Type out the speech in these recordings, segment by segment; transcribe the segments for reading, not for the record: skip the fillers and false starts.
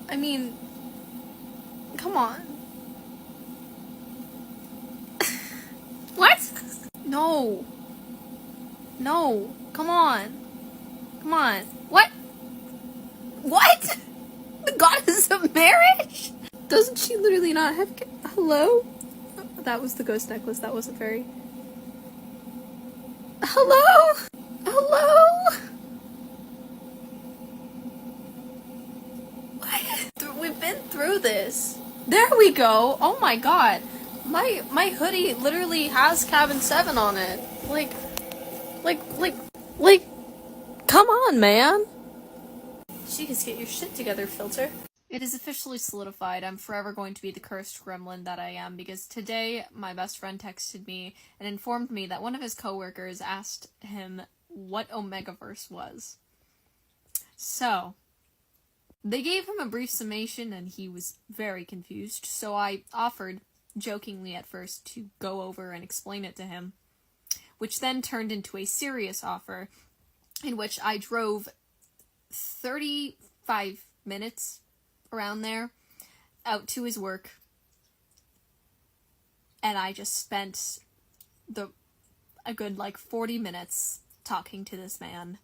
I mean, come on. What? No. No. Come on. Come on. What? What? The goddess of marriage? Doesn't she literally not have... Hello? That was the ghost necklace. That wasn't very... Hello? Hello? What? We've been through this. There we go. Oh my god. My hoodie literally has Cabin 7 on it. Like, come on, man. Jeez, get your shit together, filter. It is officially solidified. I'm forever going to be the cursed gremlin that I am, because today my best friend texted me and informed me that one of his coworkers asked him what Omegaverse was. So, they gave him a brief summation and he was very confused, so I offered, jokingly at first, to go over and explain it to him, which then turned into a serious offer, in which I drove 35 minutes around there out to his work, and I just spent a good 40 minutes talking to this man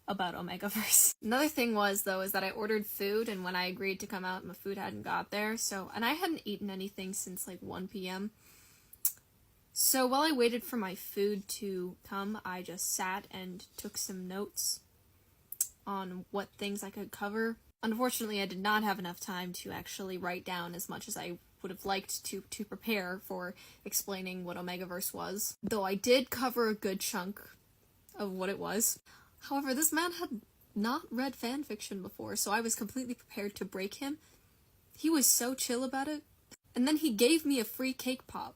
about Omegaverse. Another thing was that I ordered food, and when I agreed to come out, my food hadn't got there, and I hadn't eaten anything since 1 p.m. So while I waited for my food to come, I just sat and took some notes on what things I could cover. Unfortunately, I did not have enough time to actually write down as much as I would have liked to prepare for explaining what Omegaverse was, though I did cover a good chunk of what it was. However, this man had not read fanfiction before, so I was completely prepared to break him. He was so chill about it. And then he gave me a free cake pop.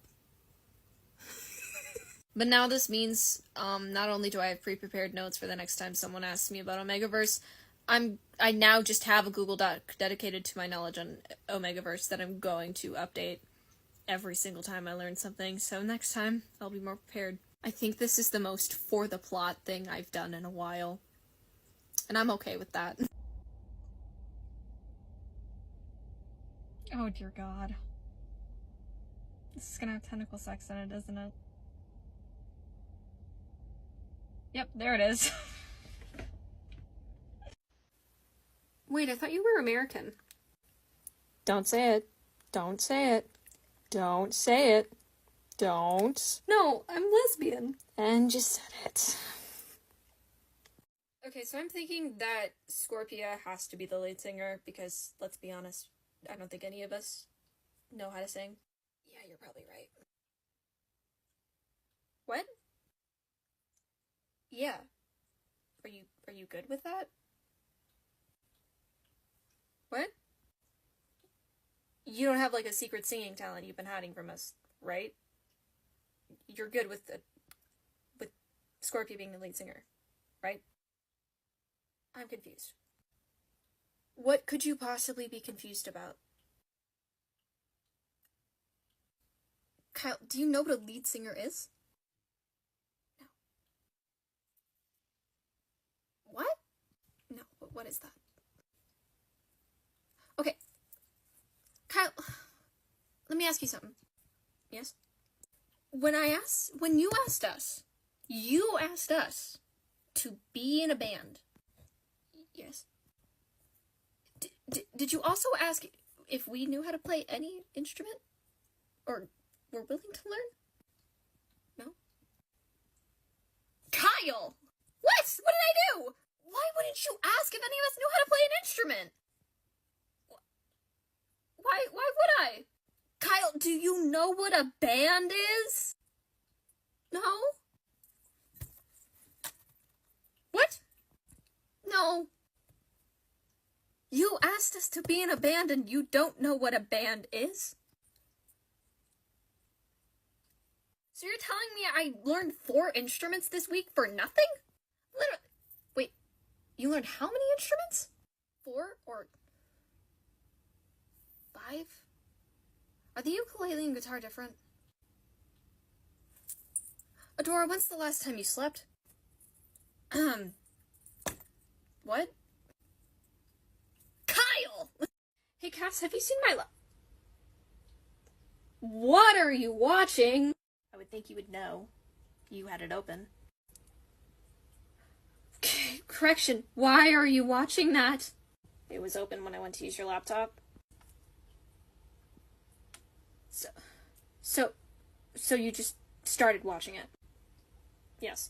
But now this means, not only do I have pre-prepared notes for the next time someone asks me about Omegaverse, I now just have a Google Doc dedicated to my knowledge on Omegaverse that I'm going to update every single time I learn something, so next time I'll be more prepared. I think this is the most for the plot thing I've done in a while, and I'm okay with that. Oh dear god. This is gonna have tentacle sex in it, isn't it? Yep, there it is. Wait, I thought you were American. Don't say it. Don't say it. Don't say it. Don't. No, I'm lesbian. And you said it. Okay, so I'm thinking that Scorpia has to be the lead singer because, let's be honest, I don't think any of us know how to sing. Yeah, you're probably right. What? Yeah. Are you good with that? What? You don't have a secret singing talent you've been hiding from us, right? You're good with Scorpia being the lead singer, right? I'm confused. What could you possibly be confused about? Kyle, do you know what a lead singer is? No. What? No, what is that? Okay. Kyle, let me ask you something. Yes? When you asked us to be in a band. Yes. Did you also ask if we knew how to play any instrument? Or were willing to learn? No? Kyle! What? What did I do? Why wouldn't you ask if any of us knew how to play an instrument? Why would I? Kyle, do you know what a band is? No? What? No. You asked us to be in a band and you don't know what a band is? So you're telling me I learned 4 instruments this week for nothing? Literally. Wait, you learned how many instruments? 4 or 5? Are the ukulele and guitar different? Adora, when's the last time you slept? What? Kyle! Hey, Cass, have you seen my What are you watching? I would think you would know. You had it open. Correction, why are you watching that? It was open when I went to use your laptop. So you just started watching it? Yes.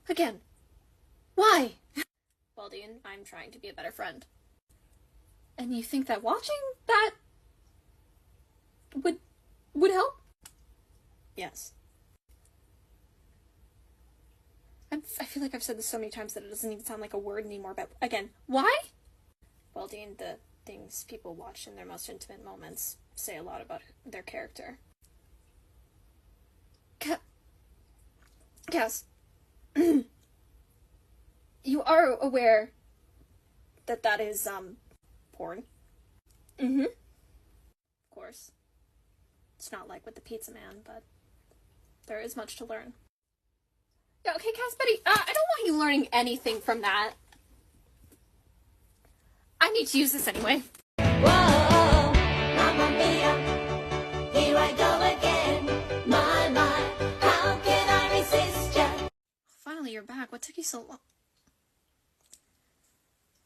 Again. Why? Well, Dean, I'm trying to be a better friend. And you think that watching that would help? Yes. I feel like I've said this so many times that it doesn't even sound like a word anymore, but again, why? Well, Dean, the things people watch in their most intimate moments say a lot about their character. Cass, you are aware that that is, porn? Mm-hmm. Of course. It's not like with the pizza man, but there is much to learn. Yeah, okay, Cass, buddy, I don't want you learning anything from that. I need to use this anyway. Whoa, Mamma Mia, here I go again. My, how can I resist ya? Finally, you're back. What took you so long?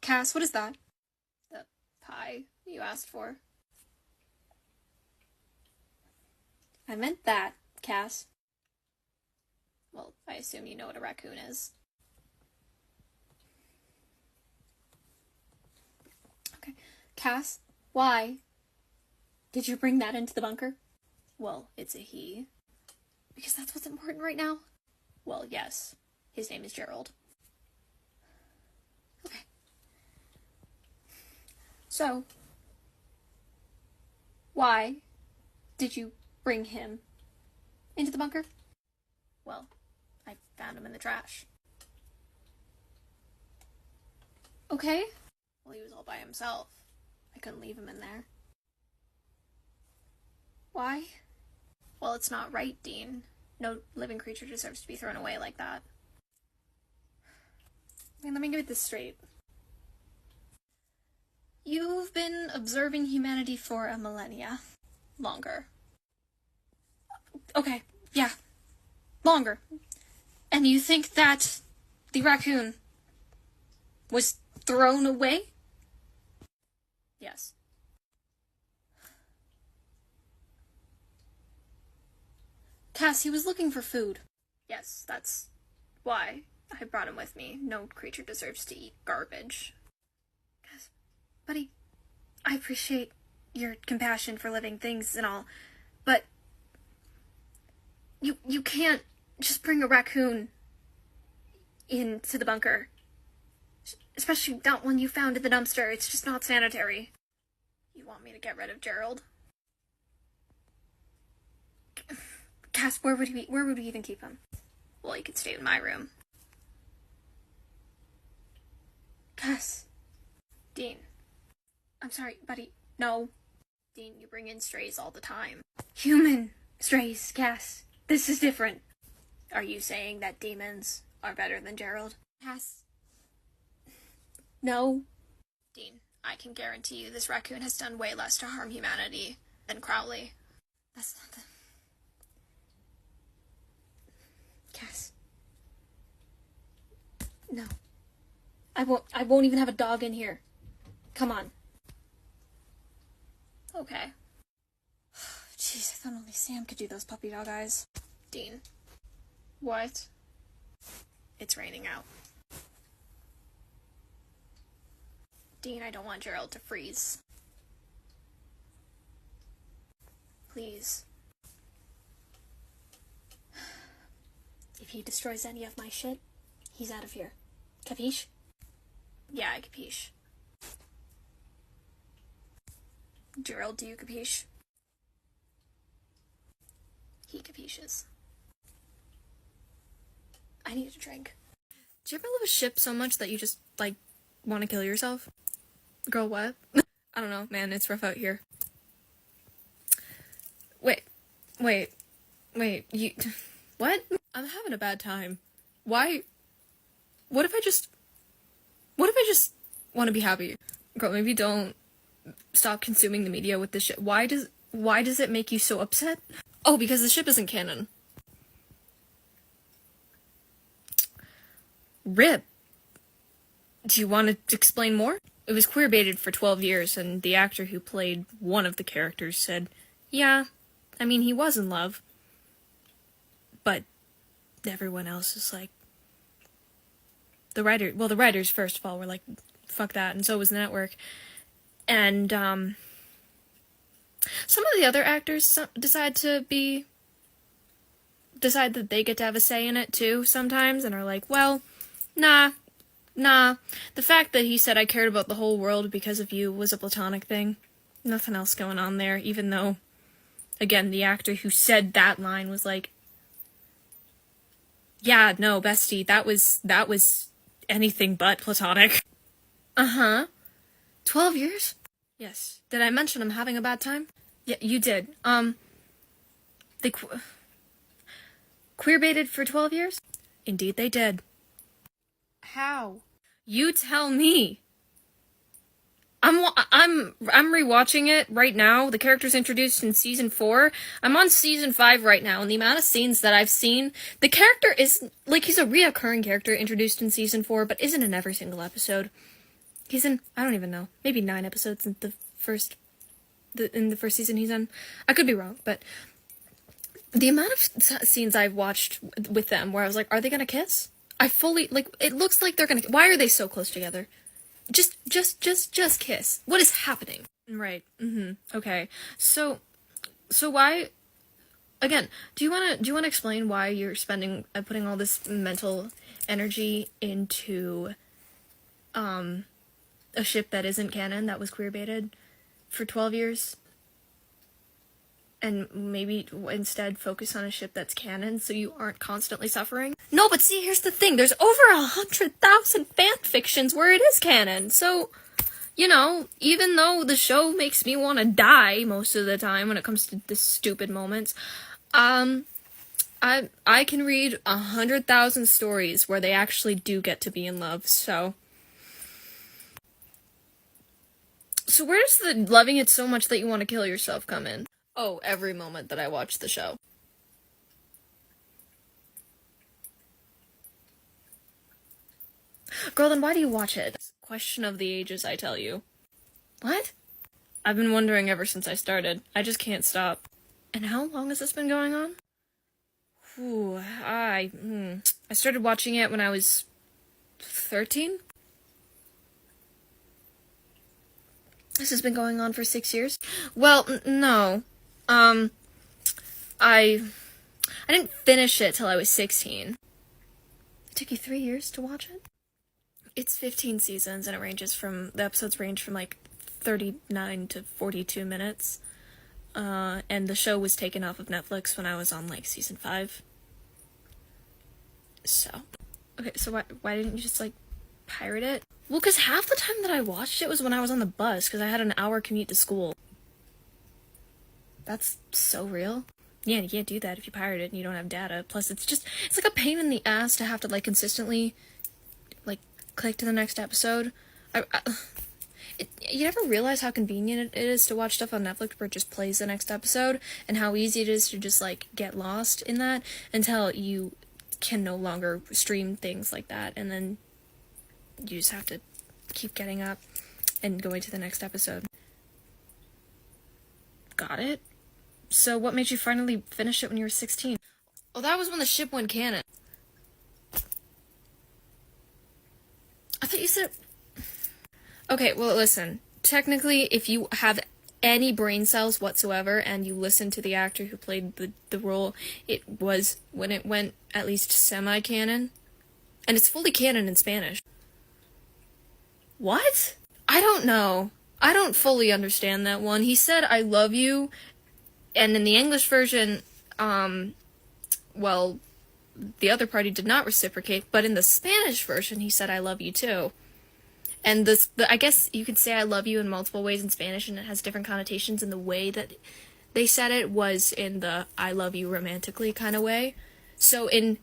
Cass, what is that? The pie you asked for. I meant that, Cass. Well, I assume you know what a raccoon is. Okay. Cass, why did you bring that into the bunker? Well, it's a he. Because that's what's important right now? Well, yes. His name is Gerald. Okay. So, why did you bring him into the bunker? Well, I found him in the trash. Okay. Well, he was all by himself. I couldn't leave him in there. Why? Well, it's not right, Dean. No living creature deserves to be thrown away like that. I mean, let me get this straight. You've been observing humanity for a millennia. Longer. Okay, yeah. Longer. And you think that the raccoon was thrown away? Yes. Cass, he was looking for food. Yes, that's why I brought him with me. No creature deserves to eat garbage. Cass, buddy, I appreciate your compassion for living things and all, but you can't just bring a raccoon into the bunker. Especially not one you found in the dumpster. It's just not sanitary. You want me to get rid of Gerald? Cass, where would we even keep him? Well, he could stay in my room. Cass. Dean. I'm sorry, buddy. No. Dean, you bring in strays all the time. Human strays, Cass. This is different. Are you saying that demons are better than Gerald? Cass. No. Dean, I can guarantee you this raccoon has done way less to harm humanity than Crowley. That's not the... Cass. No. I won't even have a dog in here. Come on. Okay. Jeez, I thought only Sam could do those puppy dog eyes. Dean. What? It's raining out. Dean, I don't want Gerald to freeze. Please. If he destroys any of my shit, he's out of here. Capiche? Yeah, I capiche. Gerald, do you capiche? He capiches. I need a drink. Do you ever love a ship so much that you just, like, want to kill yourself? Girl, what? I don't know, man, it's rough out here. Wait, you... What? I'm having a bad time. Why? What if I just want to be happy? Girl, maybe don't stop consuming the media with this ship. Why does it make you so upset? Oh, because the ship isn't canon. RIP. Do you want to explain more? It was queer-baited for 12 years, and the actor who played one of the characters said, yeah, I mean, he was in love. But everyone else is like... The writers, first of all, were like, fuck that, and so was the network. And, some of the other actors decide that they get to have a say in it, too, sometimes, and are like, well, nah. The fact that he said I cared about the whole world because of you was a platonic thing. Nothing else going on there, even though, again, the actor who said that line was like, yeah, no, bestie, that was anything but platonic. 12 years? Yes. Did I mention I'm having a bad time? Yeah, you did. They queer-baited for 12 years? Indeed they did. How? You tell me. I'm rewatching it right now. The character's introduced in season 4. I'm on season 5 right now, and the amount of scenes that I've seen, the character is, like, he's a reoccurring character introduced in season 4, but isn't in every single episode. He's in, I don't even know, maybe 9 episodes in the first season he's in. I could be wrong, but the amount of scenes I've watched with them where I was like, are they gonna kiss? I fully, like, it looks like they're gonna, why are they so close together? Just kiss. What is happening? Right, okay. So why, again, do you wanna explain why you're putting all this mental energy into, a ship that isn't canon, that was queer-baited for 12 years? And maybe instead focus on a ship that's canon so you aren't constantly suffering? No, but see, here's the thing. There's over 100,000 fanfictions where it is canon. So, you know, even though the show makes me want to die most of the time when it comes to the stupid moments, I can read 100,000 stories where they actually do get to be in love, so where does the loving it so much that you want to kill yourself come in? Oh, every moment that I watch the show. Girl, then why do you watch it? Question of the ages, I tell you. What? I've been wondering ever since I started. I just can't stop. And how long has this been going on? I started watching it when I was 13? This has been going on for 6 years? Well, no. I didn't finish it till I was 16. It took you 3 years to watch it? It's 15 seasons, and the episodes range from, like, 39 to 42 minutes. And the show was taken off of Netflix when I was on, like, season 5. So. Okay, so why didn't you just, like, pirate it? Well, because half the time that I watched it was when I was on the bus, because I had an hour commute to school. That's so real. Yeah, you can't do that if you pirate it and you don't have data. Plus, it's like a pain in the ass to have to, like, consistently, like, click to the next episode. You ever realize how convenient it is to watch stuff on Netflix where it just plays the next episode, and how easy it is to just, like, get lost in that until you can no longer stream things like that, and then you just have to keep getting up and going to the next episode. Got it? So what made you finally finish it when you were 16? Oh, that was when the ship went canon. I thought you said... Okay, well, listen. Technically, if you have any brain cells whatsoever and you listen to the actor who played the role, it was when it went at least semi-canon. And it's fully canon in Spanish. What? I don't know. I don't fully understand that one. He said, I love you, and in the English version, well, the other party did not reciprocate, but in the Spanish version, he said, I love you too. And I guess you could say I love you in multiple ways in Spanish, and it has different connotations, and the way that they said it was in the I love you romantically kind of way. So in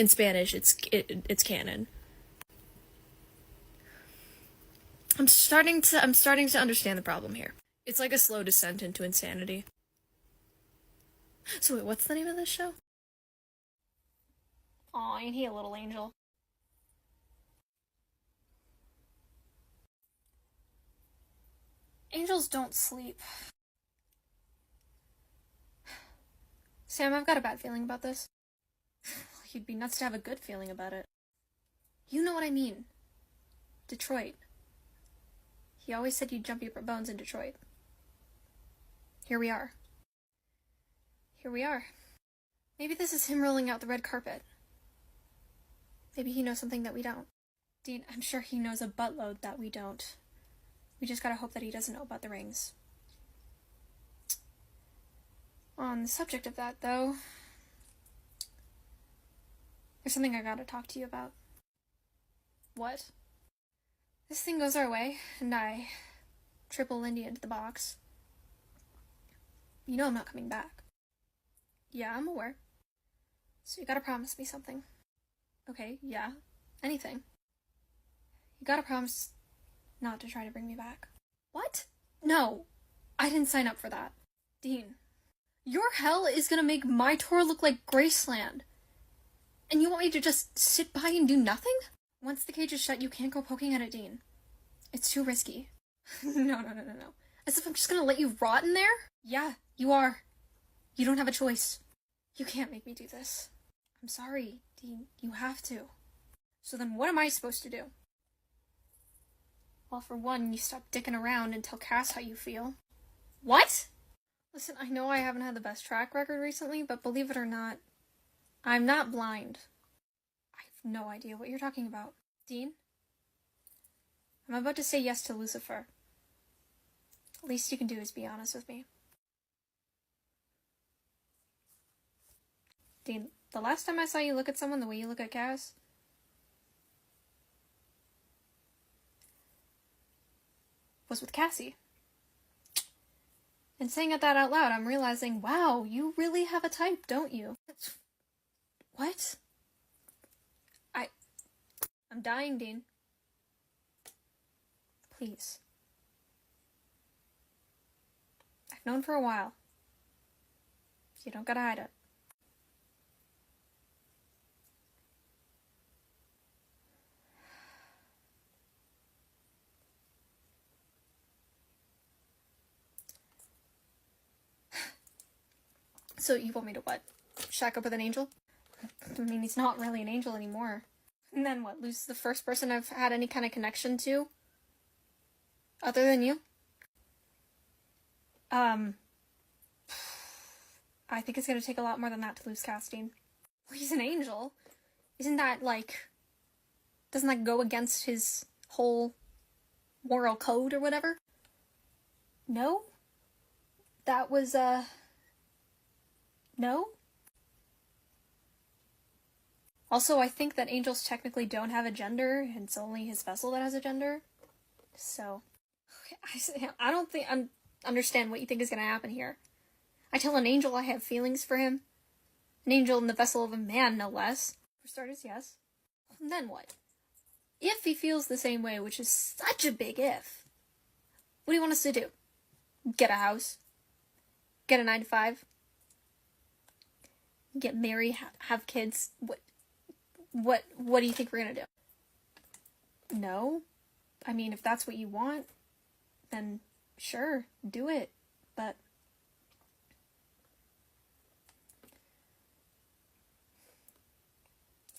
Spanish, it's canon. I'm starting to understand the problem here. It's like a slow descent into insanity. So wait, what's the name of this show? Aw, ain't he a little angel? Angels don't sleep. Sam, I've got a bad feeling about this. You'd be nuts to have a good feeling about it. You know what I mean. Detroit. He always said you'd jump your bones in Detroit. Here we are. Here we are. Maybe this is him rolling out the red carpet. Maybe he knows something that we don't. Dean, I'm sure he knows a buttload that we don't. We just gotta hope that he doesn't know about the rings. On the subject of that, though, there's something I gotta talk to you about. What? This thing goes our way, and I triple Lindy into the box. You know I'm not coming back. Yeah, I'm aware. So you gotta promise me something. Okay, yeah, anything. You gotta promise not to try to bring me back. What? No, I didn't sign up for that. Dean, your hell is gonna make my tour look like Graceland. And you want me to just sit by and do nothing? Once the cage is shut, you can't go poking at it, Dean. It's too risky. No. As if I'm just gonna let you rot in there? Yeah, you are. You don't have a choice. You can't make me do this. I'm sorry, Dean. You have to. So then what am I supposed to do? Well, for one, you stop dicking around and tell Cass how you feel. What? Listen, I know I haven't had the best track record recently, but believe it or not, I'm not blind. I have no idea what you're talking about. Dean? I'm about to say yes to Lucifer. Least you can do is be honest with me. Dean, the last time I saw you look at someone the way you look at Cass was with Cassie. And saying that out loud, I'm realizing, wow, you really have a type, don't you? What? I'm dying, Dean. Please. I've known for a while. You don't gotta hide it. So you want me to what? Shack up with an angel? I mean, he's not really an angel anymore. And then what? Lose the first person I've had any kind of connection to? Other than you? I think it's gonna take a lot more than that to lose Casting. Well, he's an angel. Isn't that, like... Doesn't that go against his whole moral code or whatever? No? That was, No? Also, I think that angels technically don't have a gender, and it's only his vessel that has a gender. So, I don't think I understand what you think is going to happen here. I tell an angel I have feelings for him. An angel in the vessel of a man, no less. For starters, yes. And then what? If he feels the same way, which is such a big if, what do you want us to do? Get a house? Get a 9-to-5? Get married? Have kids? What do you think we're gonna do? No? I mean, if that's what you want, then sure, do it. But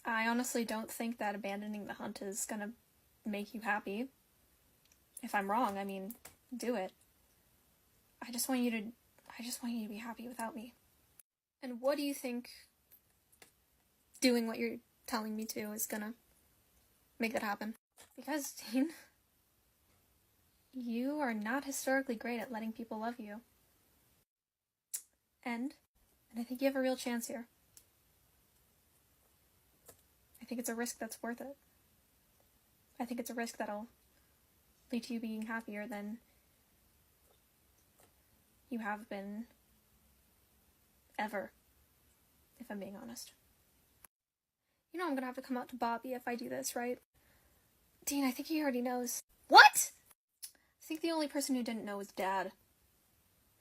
I honestly don't think that abandoning the hunt is gonna make you happy. If I'm wrong, I mean, do it. I just want you to be happy without me. And what do you think doing what you're telling me to is gonna make that happen? Because, Dean, you are not historically great at letting people love you. And I think you have a real chance here. I think it's a risk that's worth it. I think it's a risk that'll lead to you being happier than you have been ever, if I'm being honest. You know I'm gonna have to come out to Bobby if I do this, right? Dean, I think he already knows. What? think the only person who didn't know was Dad.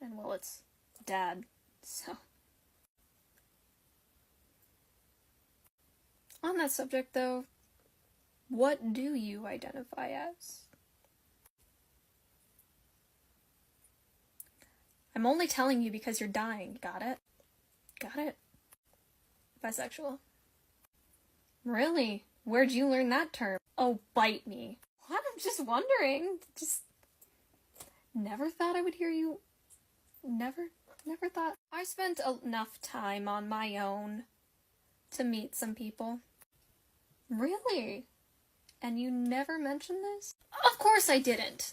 And well, it's Dad, so. On that subject, though, what do you identify as? I'm only telling you because you're dying, got it? Got it? Bisexual. Really? Where'd you learn that term? Oh, bite me. What? I'm just wondering. Just never thought I would hear you. Never thought. I spent enough time on my own to meet some people. Really? And you never mentioned this? Of course I didn't.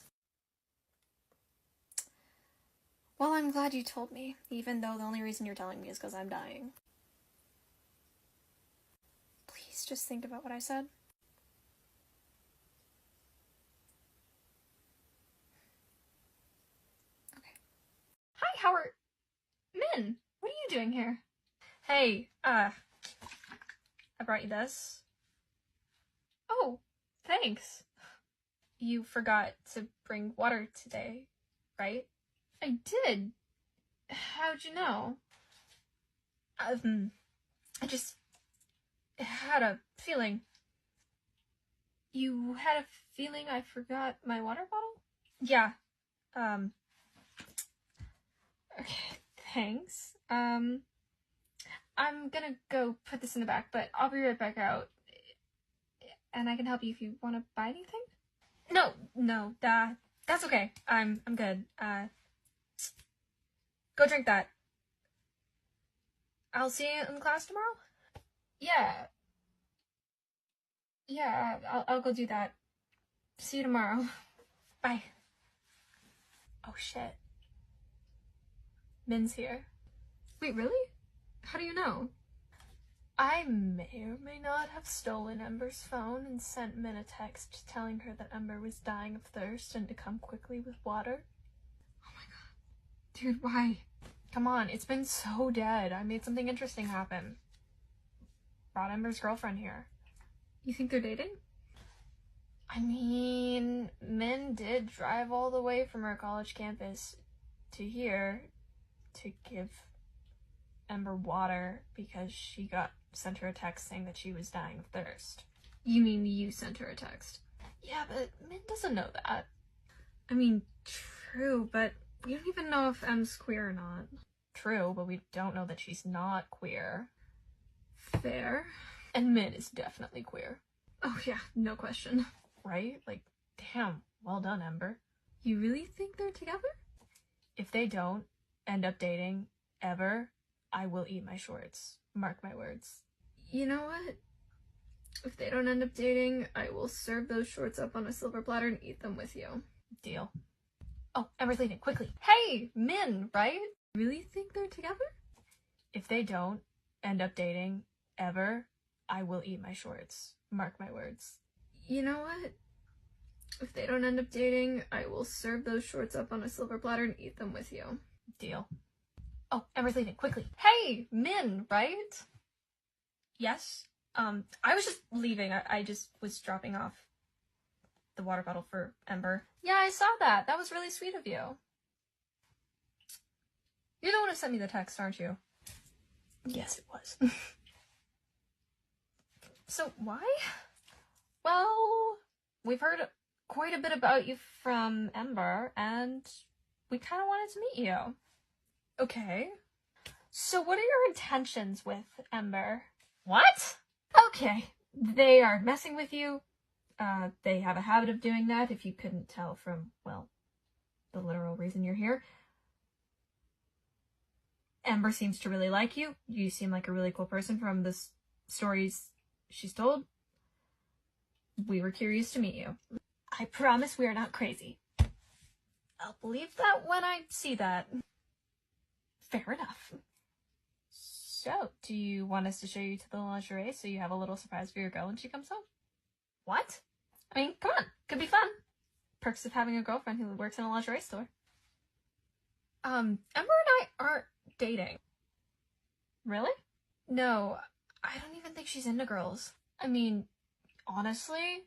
Well, I'm glad you told me, even though the only reason you're telling me is because I'm dying. Please just think about what I said. Okay. Hi, Howard. Min, what are you doing here? Hey, I brought you this. Oh, thanks. You forgot to bring water today, right? I did. How'd you know? I just had a feeling. You had a feeling I forgot my water bottle? Yeah. Okay, thanks. I'm gonna go put this in the back, but I'll be right back out. And I can help you if you want to buy anything? No, that's okay. I'm good. Go drink that. I'll see you in class tomorrow? Yeah, I'll go do that. See you tomorrow. Bye. Oh shit. Min's here. Wait, really? How do you know? I may or may not have stolen Ember's phone and sent Min a text telling her that Ember was dying of thirst and to come quickly with water. Oh my god. Dude, why? Come on, it's been so dead. I made something interesting happen. Brought Ember's girlfriend here. You think they're dating? I mean, Min did drive all the way from her college campus to here to give Ember water because she sent her a text saying that she was dying of thirst. You mean you sent her a text? Yeah, but Min doesn't know that. I mean, true, but we don't even know if Em's queer or not. True, but we don't know that she's not queer. Fair. And Min is definitely queer. Oh yeah, no question. Right? Like, damn, well done, Ember. You really think they're together? If they don't end up dating ever, I will eat my shorts. Mark my words. You know what? If they don't end up dating, I will serve those shorts up on a silver platter and eat them with you. Deal. Oh, Ember's leaving, quickly. Hey, Min, right? Really think they're together? If they don't end up dating ever, I will eat my shorts. Mark my words. You know what? If they don't end up dating, I will serve those shorts up on a silver platter and eat them with you. Deal. Oh, Ember's leaving, quickly. Hey, Min, right? Yes? I was just leaving. I just was dropping off the water bottle for Ember. Yeah, I saw that. That was really sweet of you. You're the one who sent me the text, aren't you? Yes, it was. So, why? Well, we've heard quite a bit about you from Ember, and we kind of wanted to meet you. Okay. So what are your intentions with Ember? What? Okay. They are messing with you. They have a habit of doing that, if you couldn't tell from, well, the literal reason you're here. Ember seems to really like you. You seem like a really cool person from the stories she's told. We were curious to meet you. I promise we are not crazy. I'll believe that when I see that. Fair enough. So, do you want us to show you to the lingerie so you have a little surprise for your girl when she comes home? What? I mean, come on. Could be fun. Perks of having a girlfriend who works in a lingerie store. Ember and I aren't dating. Really? No, I don't even think she's into girls. I mean, honestly,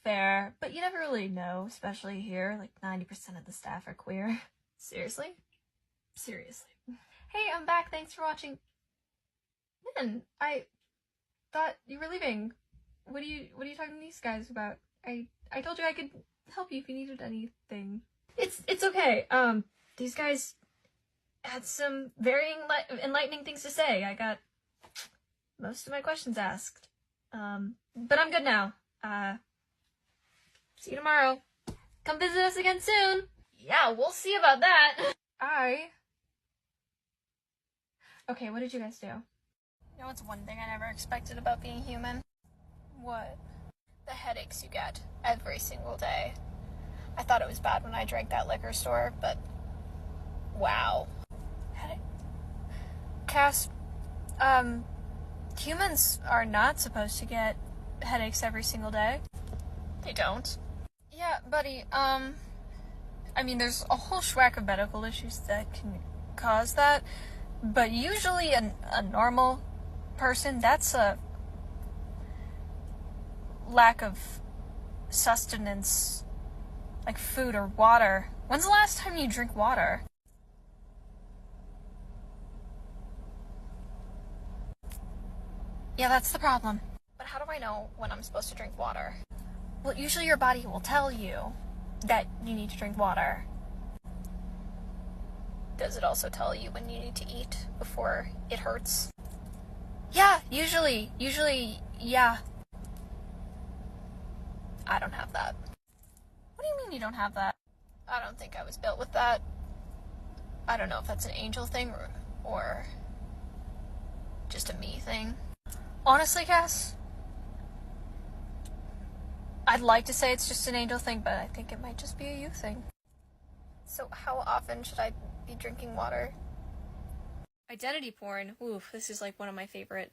fair, but you never really know, especially here. Like 90% of the staff are queer. Seriously? Seriously. Hey, I'm back. Thanks for watching. Man, I thought you were leaving. What are you talking to these guys about? I told you I could help you if you needed anything. It's okay. These guys had some very enlightening things to say. I got most of my questions asked. But I'm good now. See you tomorrow. Come visit us again soon. Yeah, we'll see about that. Okay, what did you guys do? You know what's one thing I never expected about being human? What? The headaches you get every single day. I thought it was bad when I drank that liquor store, but wow. Headache. Cass, humans are not supposed to get headaches every single day. They don't. Yeah, buddy, I mean, there's a whole schwack of medical issues that can cause that, but usually a normal person, that's a lack of sustenance, like food or water. When's the last time you drink water? Yeah, that's the problem. But how do I know when I'm supposed to drink water? Well, usually your body will tell you that you need to drink water. Does it also tell you when you need to eat before it hurts? Yeah, usually, yeah. I don't have that. What do you mean you don't have that? I don't think I was built with that. I don't know if that's an angel thing or just a me thing. Honestly, Cass, I'd like to say it's just an angel thing, but I think it might just be a you thing. So how often should I be drinking water? Identity porn. Oof, this is like one of my favorite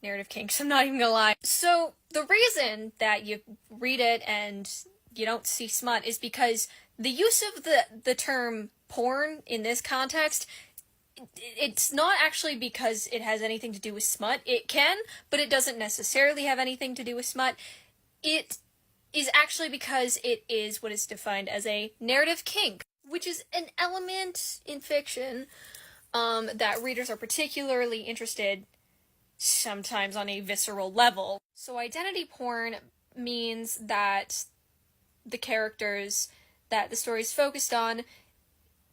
narrative kinks, I'm not even gonna lie. So the reason that you read it and you don't see smut is because the use of the term porn in this context, it's not actually because it has anything to do with smut. It can, but it doesn't necessarily have anything to do with smut. It is actually because it is what is defined as a narrative kink, which is an element in fiction that readers are particularly interested, sometimes on a visceral level. So identity porn means that the characters that the story is focused on,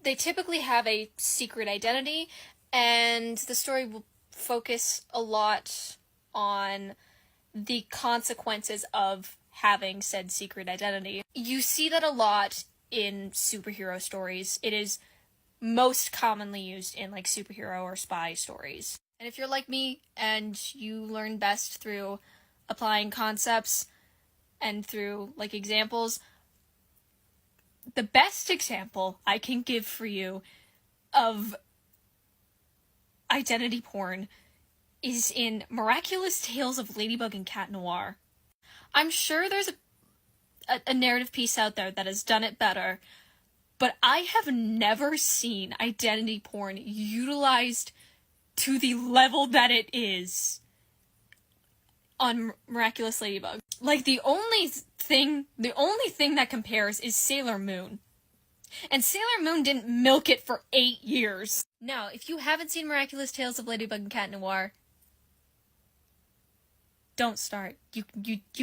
they typically have a secret identity, and the story will focus a lot on the consequences of having said secret identity. You see that a lot in superhero stories. It is most commonly used in like superhero or spy stories. And if you're like me and you learn best through applying concepts and through like examples, the best example I can give for you of identity porn is in Miraculous Tales of Ladybug and Cat Noir. I'm sure there's a narrative piece out there that has done it better, but I have never seen identity porn utilized to the level that it is on Miraculous Ladybug. Like, the only thing that compares is Sailor Moon. And Sailor Moon didn't milk it for 8 years. Now, if you haven't seen Miraculous Tales of Ladybug and Cat Noir, don't start. You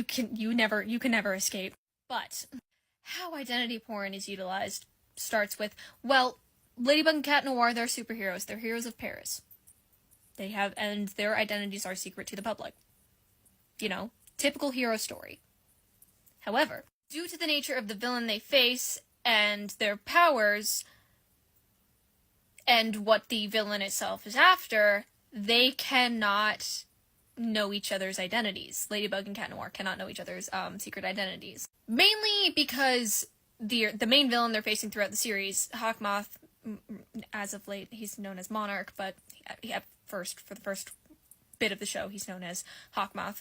can never escape. But how identity porn is utilized starts with, well, Ladybug and Cat Noir, they're superheroes. They're heroes of Paris. And their identities are secret to the public. You know, typical hero story. However, due to the nature of the villain they face and their powers and what the villain itself is after, they cannot know each other's identities. Ladybug and Cat Noir cannot know each other's secret identities. Mainly because the main villain they're facing throughout the series, Hawkmoth, as of late, he's known as Monarch, but for the first bit of the show, he's known as Hawkmoth.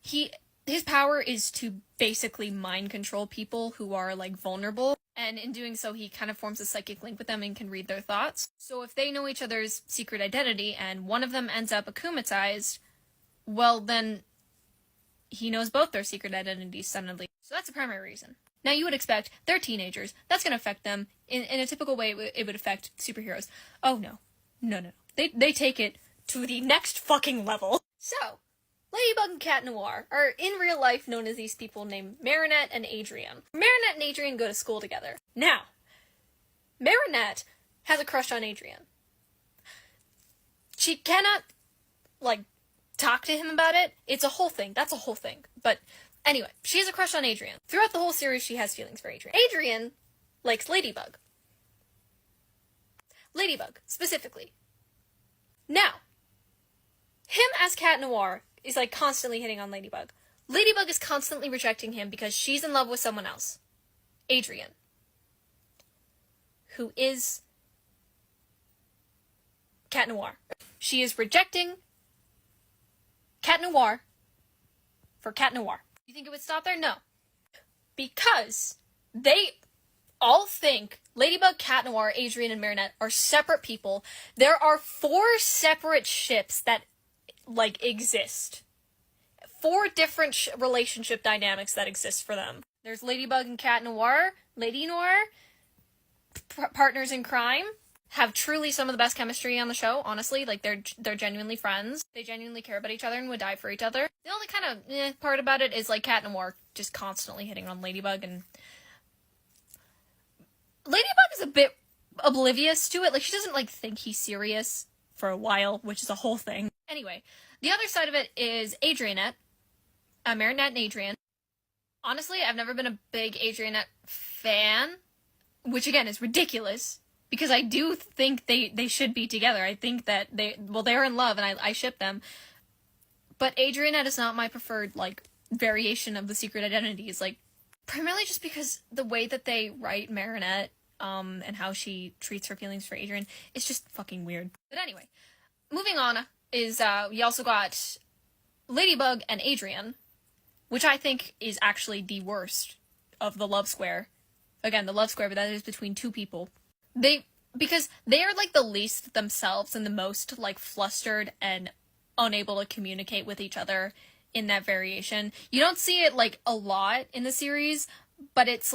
His power is to basically mind control people who are, like, vulnerable, and in doing so, he kind of forms a psychic link with them and can read their thoughts. So if they know each other's secret identity, and one of them ends up akumatized, well, then he knows both their secret identities suddenly. So that's the primary reason. Now you would expect they're teenagers. That's going to affect them in a typical way. It would affect superheroes. Oh no. No. They take it to the next fucking level. So, Ladybug and Cat Noir are in real life known as these people named Marinette and Adrian. Marinette and Adrian go to school together. Now, Marinette has a crush on Adrian. She cannot, talk to him about it. It's a whole thing. That's a whole thing. But anyway, she has a crush on Adrian. Throughout the whole series, she has feelings for Adrian. Adrian likes Ladybug. Ladybug, specifically. Now, him as Cat Noir is, constantly hitting on Ladybug. Ladybug is constantly rejecting him because she's in love with someone else. Adrian. Who is Cat Noir. She is rejecting Cat Noir for Cat Noir. You think it would stop there? No. Because they all think Ladybug, Cat Noir, Adrian, and Marinette are separate people. There are 4 separate ships that, exist. 4 different relationship dynamics that exist for them. There's Ladybug and Cat Noir, Lady Noir, partners in crime, have truly some of the best chemistry on the show, honestly. They're genuinely friends. They genuinely care about each other and would die for each other. The only kind of part about it is, Cat Noir just constantly hitting on Ladybug, and Ladybug is a bit oblivious to it. She doesn't, think he's serious for a while, which is a whole thing. Anyway, the other side of it is Adrianette, Marinette and Adrian. Honestly, I've never been a big Adrianette fan, which again is ridiculous, because I do think they should be together. I think that they're in love, and I ship them. But Adrianette is not my preferred, variation of the secret identities, primarily just because the way that they write Marinette, and how she treats her feelings for Adrian, it's just fucking weird. But anyway, moving on is, we also got Ladybug and Adrian, which I think is actually the worst of the love square. Again, the love square, but that is between 2 people. Because they are, the least themselves and the most, flustered and unable to communicate with each other in that variation. You don't see it, a lot in the series, but it's,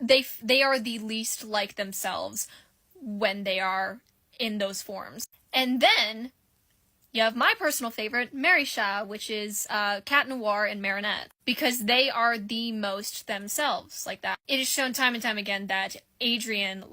they are the least like themselves when they are in those forms. And then you have my personal favorite, Marisha, which is Cat Noir and Marinette, because they are the most themselves like that. It is shown time and time again that Adrian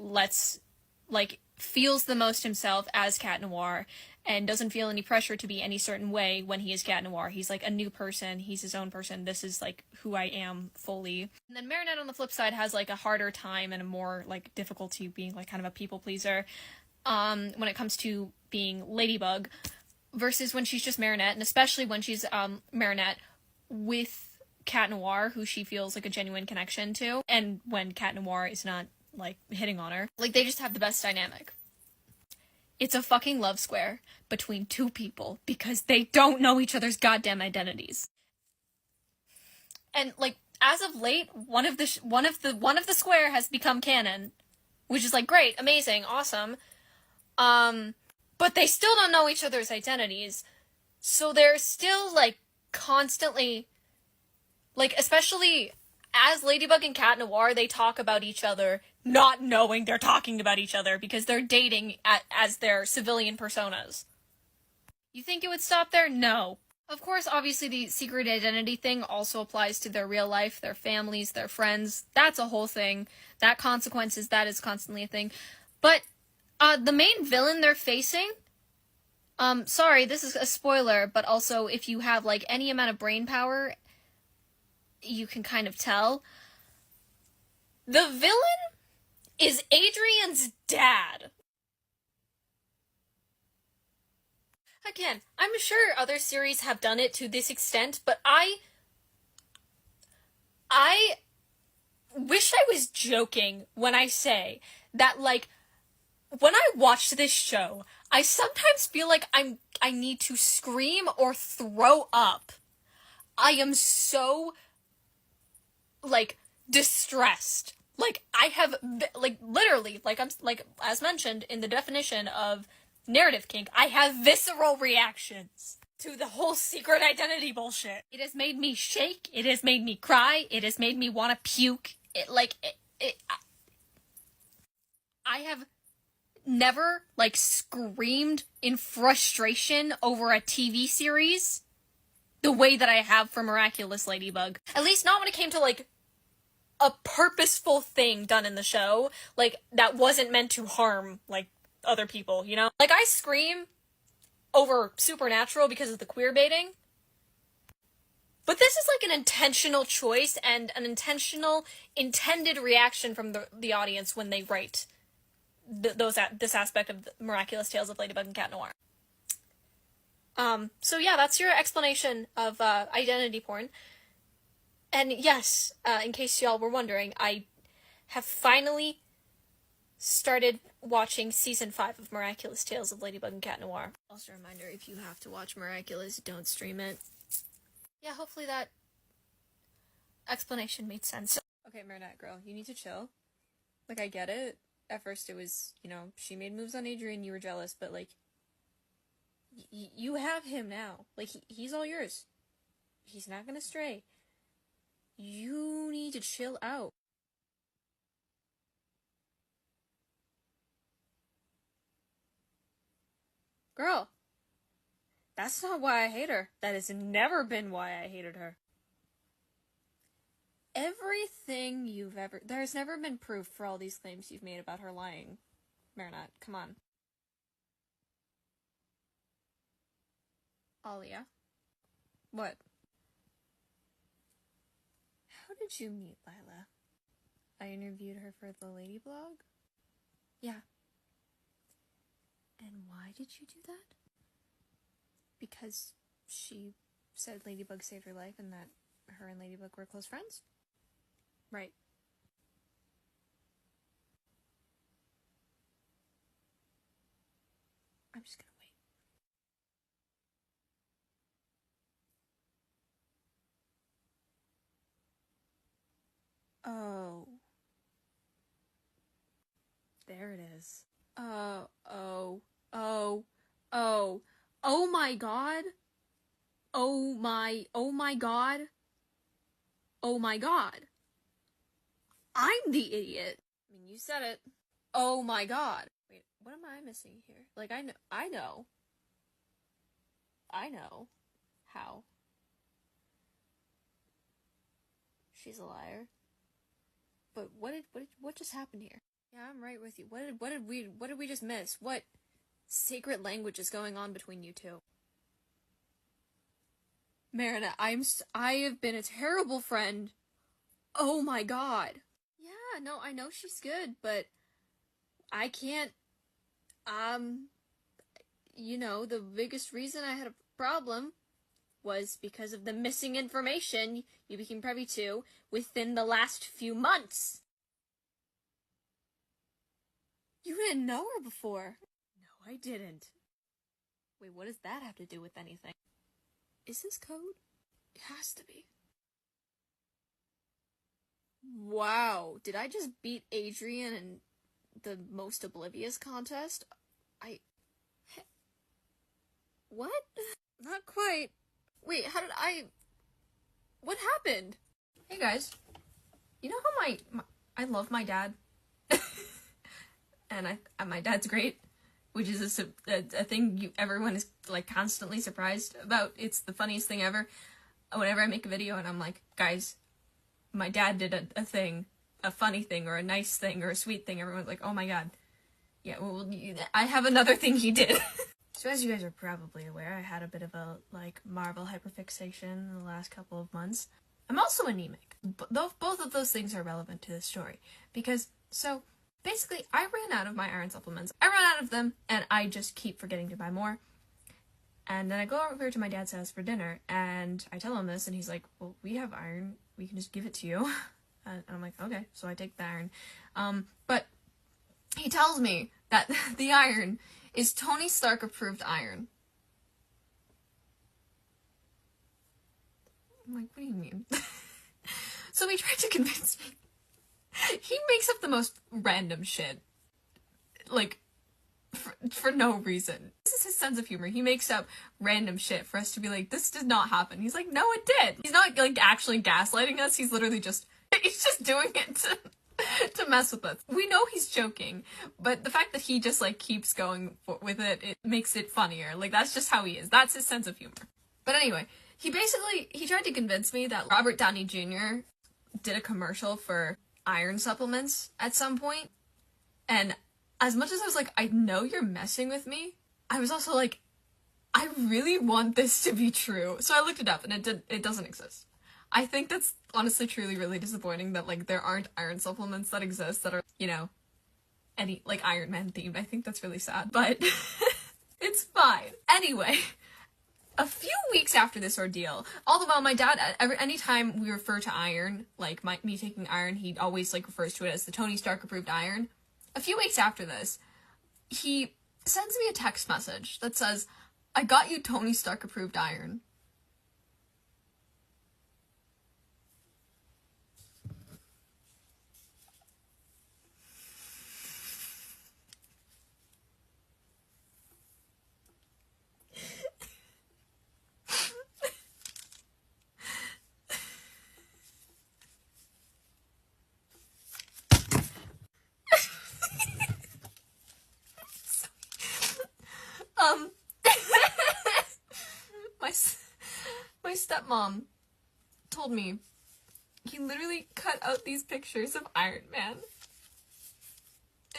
feels the most himself as Cat Noir and doesn't feel any pressure to be any certain way when he is Cat Noir. He's a new person, he's his own person, this is who I am fully. And then Marinette on the flip side has a harder time and a more difficulty being kind of a people pleaser when it comes to being Ladybug, versus when she's just Marinette, and especially when she's Marinette with Cat Noir, who she feels a genuine connection to, and when Cat Noir is not hitting on her. They just have the best dynamic. It's a fucking love square between 2 people because they don't know each other's goddamn identities. And as of late, one of the square has become canon, which is great, amazing, awesome. But they still don't know each other's identities, so they're still constantly especially as Ladybug and Cat Noir, they talk about each other not knowing they're talking about each other because they're dating as their civilian personas. You think it would stop there? No. Of course, obviously the secret identity thing also applies to their real life, their families, their friends. That's a whole thing. That is constantly a thing. But the main villain they're facing, sorry, this is a spoiler, but also if you have any amount of brain power, you can kind of tell. The villain is Adrian's dad. Again, I'm sure other series have done it to this extent, but I wish I was joking when I say that, when I watch this show, I sometimes feel like I need to scream or throw up. I am so, distressed. I have, literally, as mentioned in the definition of narrative kink, I have visceral reactions to the whole secret identity bullshit. It has made me shake. It has made me cry. It has made me want to puke. I have never, like, screamed in frustration over a TV series the way that I have for Miraculous Ladybug. At least not when it came to, like, a purposeful thing done in the show, like, that wasn't meant to harm, like, other people, you know? Like, I scream over Supernatural because of the queer baiting, but this is, like, an intentional choice and an intentional, intended reaction from the audience when they write this aspect of the Miraculous Tales of Ladybug and Cat Noir. So yeah, that's your explanation of, identity porn. And yes, in case y'all were wondering, I have finally started watching season 5 of Miraculous Tales of Ladybug and Cat Noir. Also a reminder, if you have to watch Miraculous, don't stream it. Yeah, hopefully that explanation made sense. Okay, Marinette girl, you need to chill. Like, I get it. At first it was, you know, she made moves on Adrian, you were jealous, but, like, you have him now. Like, he's all yours. He's not gonna stray. You need to chill out. Girl, that's not why I hate her. That has never been why I hated her. Everything you've ever... There's never been proof for all these claims you've made about her lying. Marinette, come on. Alia? What? How did you meet Lila? I interviewed her for the Lady Blog? Yeah. And why did you do that? Because she said Ladybug saved her life and that her and Ladybug were close friends? Right. I'm just gonna wait. Oh. There it is. Oh my god. Oh my god. Oh my god. I'm the idiot. I mean, you said it. Oh my god. Wait, what am I missing here? Like, I know. How. She's a liar. But what just happened here? Yeah, I'm right with you. What did we just miss? What sacred language is going on between you two? Marina, I have been a terrible friend. Oh my god. Yeah, no, I know she's good, but I can't, you know, the biggest reason I had a problem was because of the missing information you became privy to within the last few months. You didn't know her before. No, I didn't. Wait, what does that have to do with anything? Is this code? It has to be. Wow, did I just beat Adrian in the most oblivious contest? What? Not quite. Wait, how did what happened? Hey guys, you know how I love my dad? And my dad's great, which is a thing everyone is, like, constantly surprised about. It's the funniest thing ever. Whenever I make a video and I'm like, guys, my dad did a thing, a funny thing, or a nice thing, or a sweet thing, everyone's like, oh my god. Yeah, well, I have another thing he did. So as you guys are probably aware, I had a bit of a, like, Marvel hyperfixation in the last couple of months. I'm also anemic. Both of those things are relevant to this story. Because, so, basically, I ran out of my iron supplements. I ran out of them, and I just keep forgetting to buy more. And then I go over to my dad's house for dinner, and I tell him this, and he's like, well, we have iron. We can just give it to you. And I'm like, okay. So I take the iron. But he tells me that the iron is Tony Stark approved iron. I'm like, what do you mean? So he tried to convince me. He makes up the most random shit. Like, for no reason. This is his sense of humor. He makes up random shit for us to be like, this did not happen. He's like, no, it did. He's not like actually gaslighting us. He's literally just, he's just doing it to mess with us. We know he's joking, but the fact that he just like keeps going with it, it makes it funnier. Like, that's just how he is. That's his sense of humor. But anyway, he tried to convince me that Robert Downey Jr. did a commercial for iron supplements at some point. And as much as I was like, I know you're messing with me, I was also like, I really want this to be true. So I looked it up and it doesn't exist. I think that's honestly truly really disappointing that like there aren't iron supplements that exist that are, you know, any like Iron Man themed. I think that's really sad, but it's fine. Anyway, a few weeks after this ordeal, all the while my dad, anytime we refer to iron, like me taking iron, he always like refers to it as the Tony Stark approved iron. A few weeks after this, he sends me a text message that says, I got you Tony Stark approved iron. My stepmom told me he literally cut out these pictures of Iron Man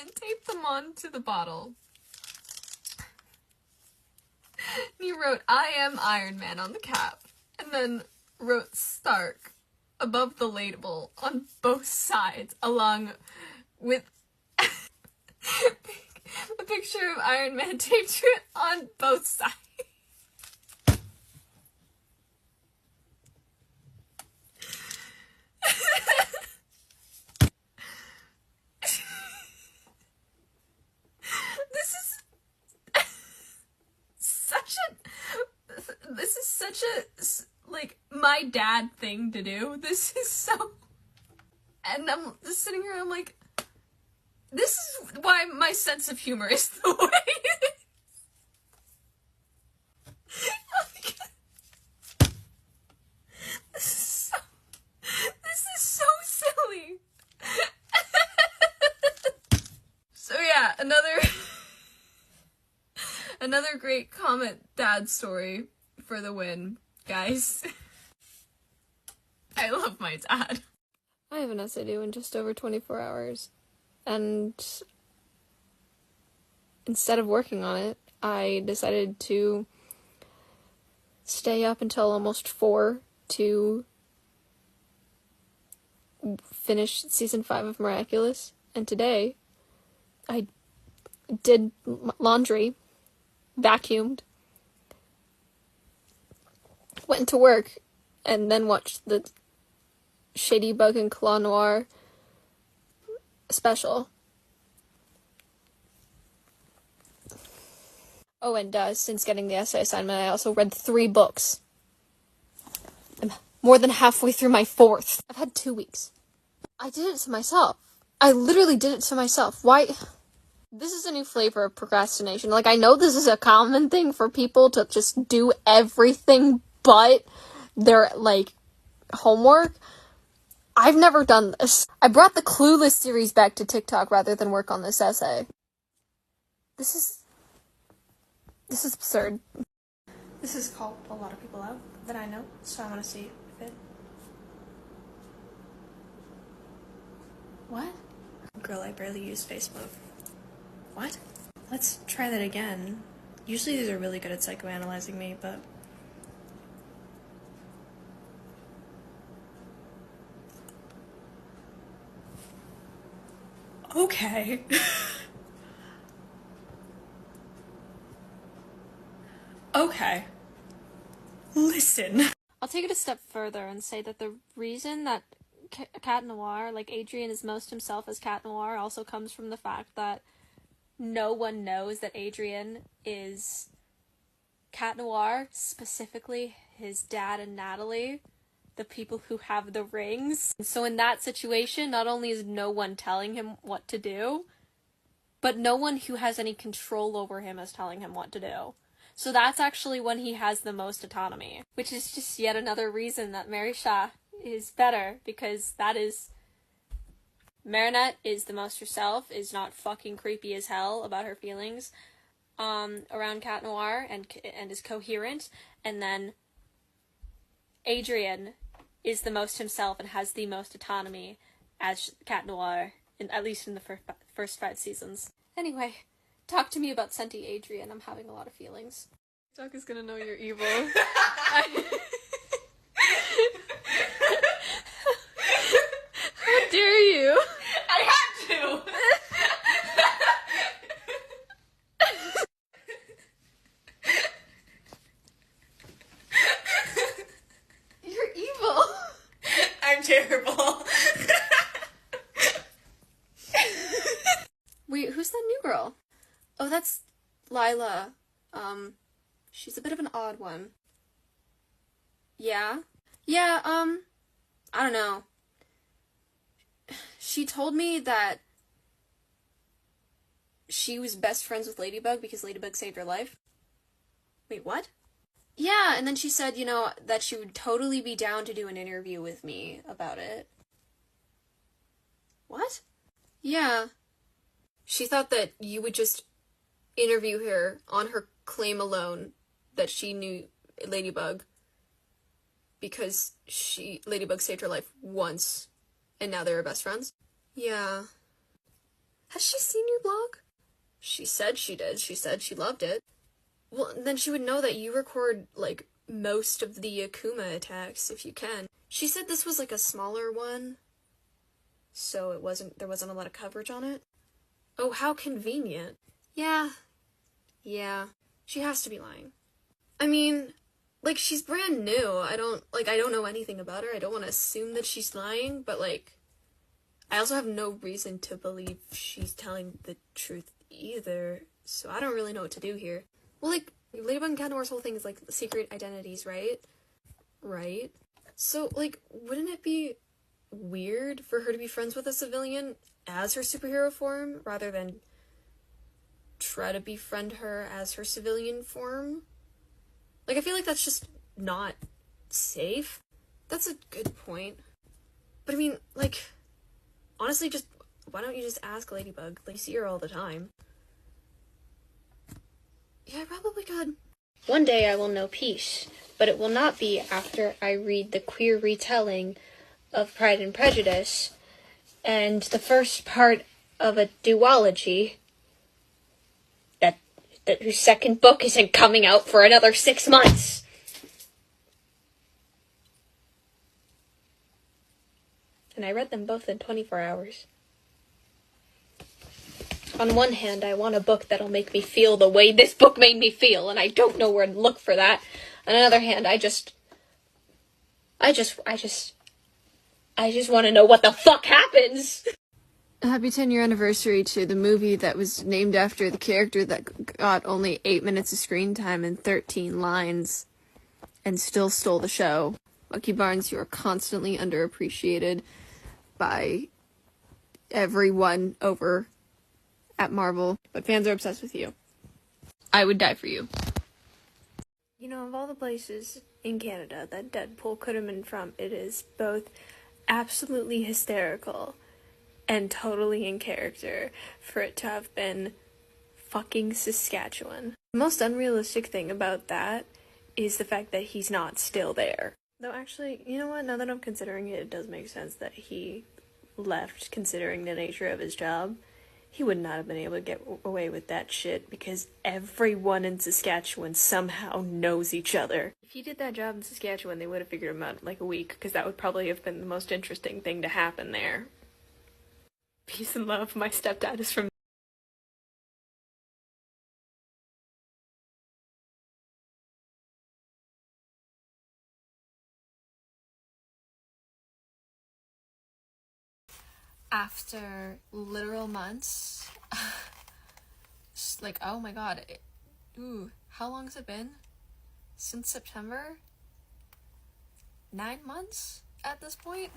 and taped them onto the bottle. He wrote, I am Iron Man on the cap, and then wrote Stark above the label on both sides, along with a picture of Iron Man taped to it on both sides. This is such a, like, my dad thing to do. This is so, and I'm just sitting here, I'm like, this is why my sense of humor is the way it is. Like, this is so silly. So yeah, another great Comet dad story for the win, guys. I love my dad. I have an essay due in just over 24 hours, and instead of working on it, I decided to stay up until almost 4 to finish season 5 of Miraculous, and today I did laundry, vacuumed, went to work, and then watched the Shady Bug and Claw Noir special. Oh, and since getting the essay assignment, I also read 3 books. I'm more than halfway through my 4th. I've had 2 weeks. I did it to myself. I literally did it to myself. Why? This is a new flavor of procrastination. Like, I know this is a common thing for people to just do everything but their, like, homework. I've never done this. I brought the Clueless series back to TikTok rather than work on this essay. This is absurd. This has called a lot of people out that I know, so I want to see if it... What? Girl, I barely use Facebook. What? Let's try that again. Usually these are really good at psychoanalyzing me, but... Okay. Okay. Listen. I'll take it a step further and say that the reason that Cat Noir, like Adrian is most himself as Cat Noir, also comes from the fact that no one knows that Adrian is Cat Noir, specifically his dad and Natalie, the people who have the rings. So in that situation, not only is no one telling him what to do, but no one who has any control over him is telling him what to do. So that's actually when he has the most autonomy, which is just yet another reason that Mary Shah is better, because that is... Marinette is the most herself, is not fucking creepy as hell about her feelings around Cat Noir, and is coherent, and then Adrien is the most himself and has the most autonomy as Cat Noir, at least in the first 5 seasons. Anyway, talk to me about Senti Adrien. I'm having a lot of feelings. Doc is gonna know you're evil. How dare you? I had to! You're evil. I'm terrible. Wait, who's that new girl? Oh, that's Lila. She's a bit of an odd one. Yeah? Yeah, I don't know. She told me that she was best friends with Ladybug because Ladybug saved her life. Wait, what? Yeah, and then she said, you know, that she would totally be down to do an interview with me about it. What? Yeah. She thought that you would just interview her on her claim alone that she knew Ladybug because Ladybug saved her life once and now they're best friends. Yeah. Has she seen your blog? She said she did. She said she loved it. Well, then she would know that you record, like, most of the Akuma attacks, if you can. She said this was, like, a smaller one, so there wasn't a lot of coverage on it. Oh, how convenient. Yeah. She has to be lying. I mean, like, she's brand new. I don't know anything about her. I don't want to assume that she's lying, but, like, I also have no reason to believe she's telling the truth either, so I don't really know what to do here. Well, like, Ladybug and Cat Noir's whole thing is, like, secret identities, right? Right? So, like, wouldn't it be weird for her to be friends with a civilian as her superhero form, rather than try to befriend her as her civilian form? Like, I feel like that's just not safe. That's a good point. But I mean, like, honestly, why don't you just ask Ladybug? Like, you see her all the time. Yeah, I probably could. One day I will know peace, but it will not be after I read the queer retelling of Pride and Prejudice, and the first part of a duology whose second book isn't coming out for another 6 months. And I read them both in 24 hours. On one hand, I want a book that'll make me feel the way this book made me feel, and I don't know where to look for that. On the other hand, I just want to know what the fuck happens! Happy 10-year anniversary to the movie that was named after the character that got only 8 minutes of screen time and 13 lines and still stole the show. Bucky Barnes, you are constantly underappreciated by everyone over at Marvel, but fans are obsessed with you. I would die for you. You know, of all the places in Canada that Deadpool could have been from, it is both absolutely hysterical and totally in character for it to have been fucking Saskatchewan. The most unrealistic thing about that is the fact that he's not still there. Though actually, you know what, now that I'm considering it, it does make sense that he left, considering the nature of his job. He would not have been able to get away with that shit because everyone in Saskatchewan somehow knows each other. If he did that job in Saskatchewan, they would have figured him out in like a week, because that would probably have been the most interesting thing to happen there. Peace and love, my stepdad is from... After literal months, just like, oh my god, how long has it been? Since September? 9 months at this point?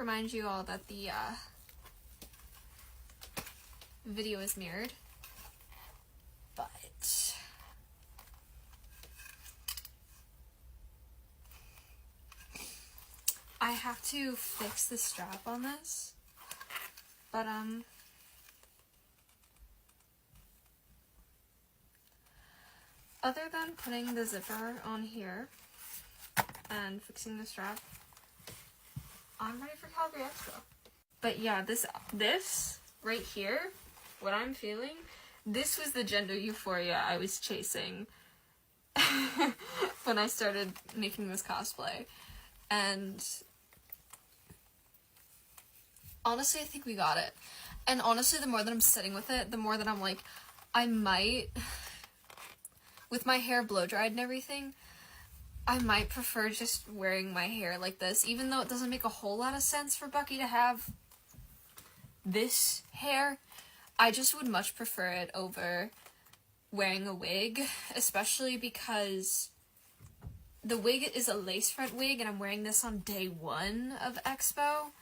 remind you all that the video is mirrored, but I have to fix the strap on this, but other than putting the zipper on here and fixing the strap, I'm ready for Calgary Expo. But yeah, this right here, what I'm feeling, this was the gender euphoria I was chasing when I started making this cosplay. And honestly, I think we got it. And honestly, the more that I'm sitting with it, the more that I'm like, I might, with my hair blow dried and everything, I might prefer just wearing my hair like this, even though it doesn't make a whole lot of sense for Bucky to have this hair. I just would much prefer it over wearing a wig, especially because the wig is a lace front wig, and I'm wearing this on day 1 of Expo,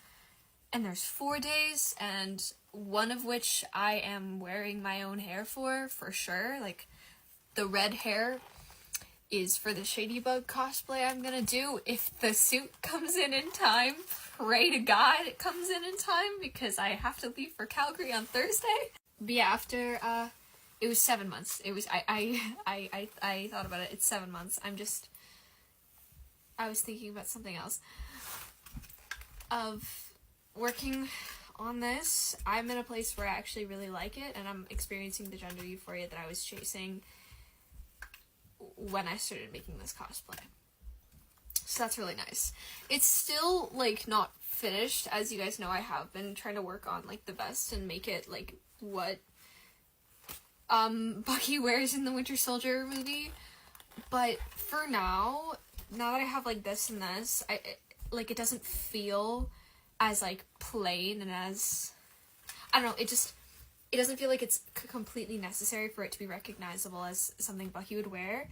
and there's 4 days, and one of which I am wearing my own hair for sure. Like, the red hair is for the Shadybug cosplay I'm gonna do. If the suit comes in time, pray to God it comes in time, because I have to leave for Calgary on Thursday. But yeah, after, it was 7 months. It was, I thought about it, it's 7 months. I was thinking about something else. Of working on this, I'm in a place where I actually really like it, and I'm experiencing the gender euphoria that I was chasing when I started making this cosplay. So that's really nice. It's still, like, not finished. As you guys know, I have been trying to work on, like, the vest and make it, like, what Bucky wears in the Winter Soldier movie. But for now that I have, like, this and this, it doesn't feel as, like, plain and as, I don't know, it doesn't feel like it's completely necessary for it to be recognizable as something Bucky would wear.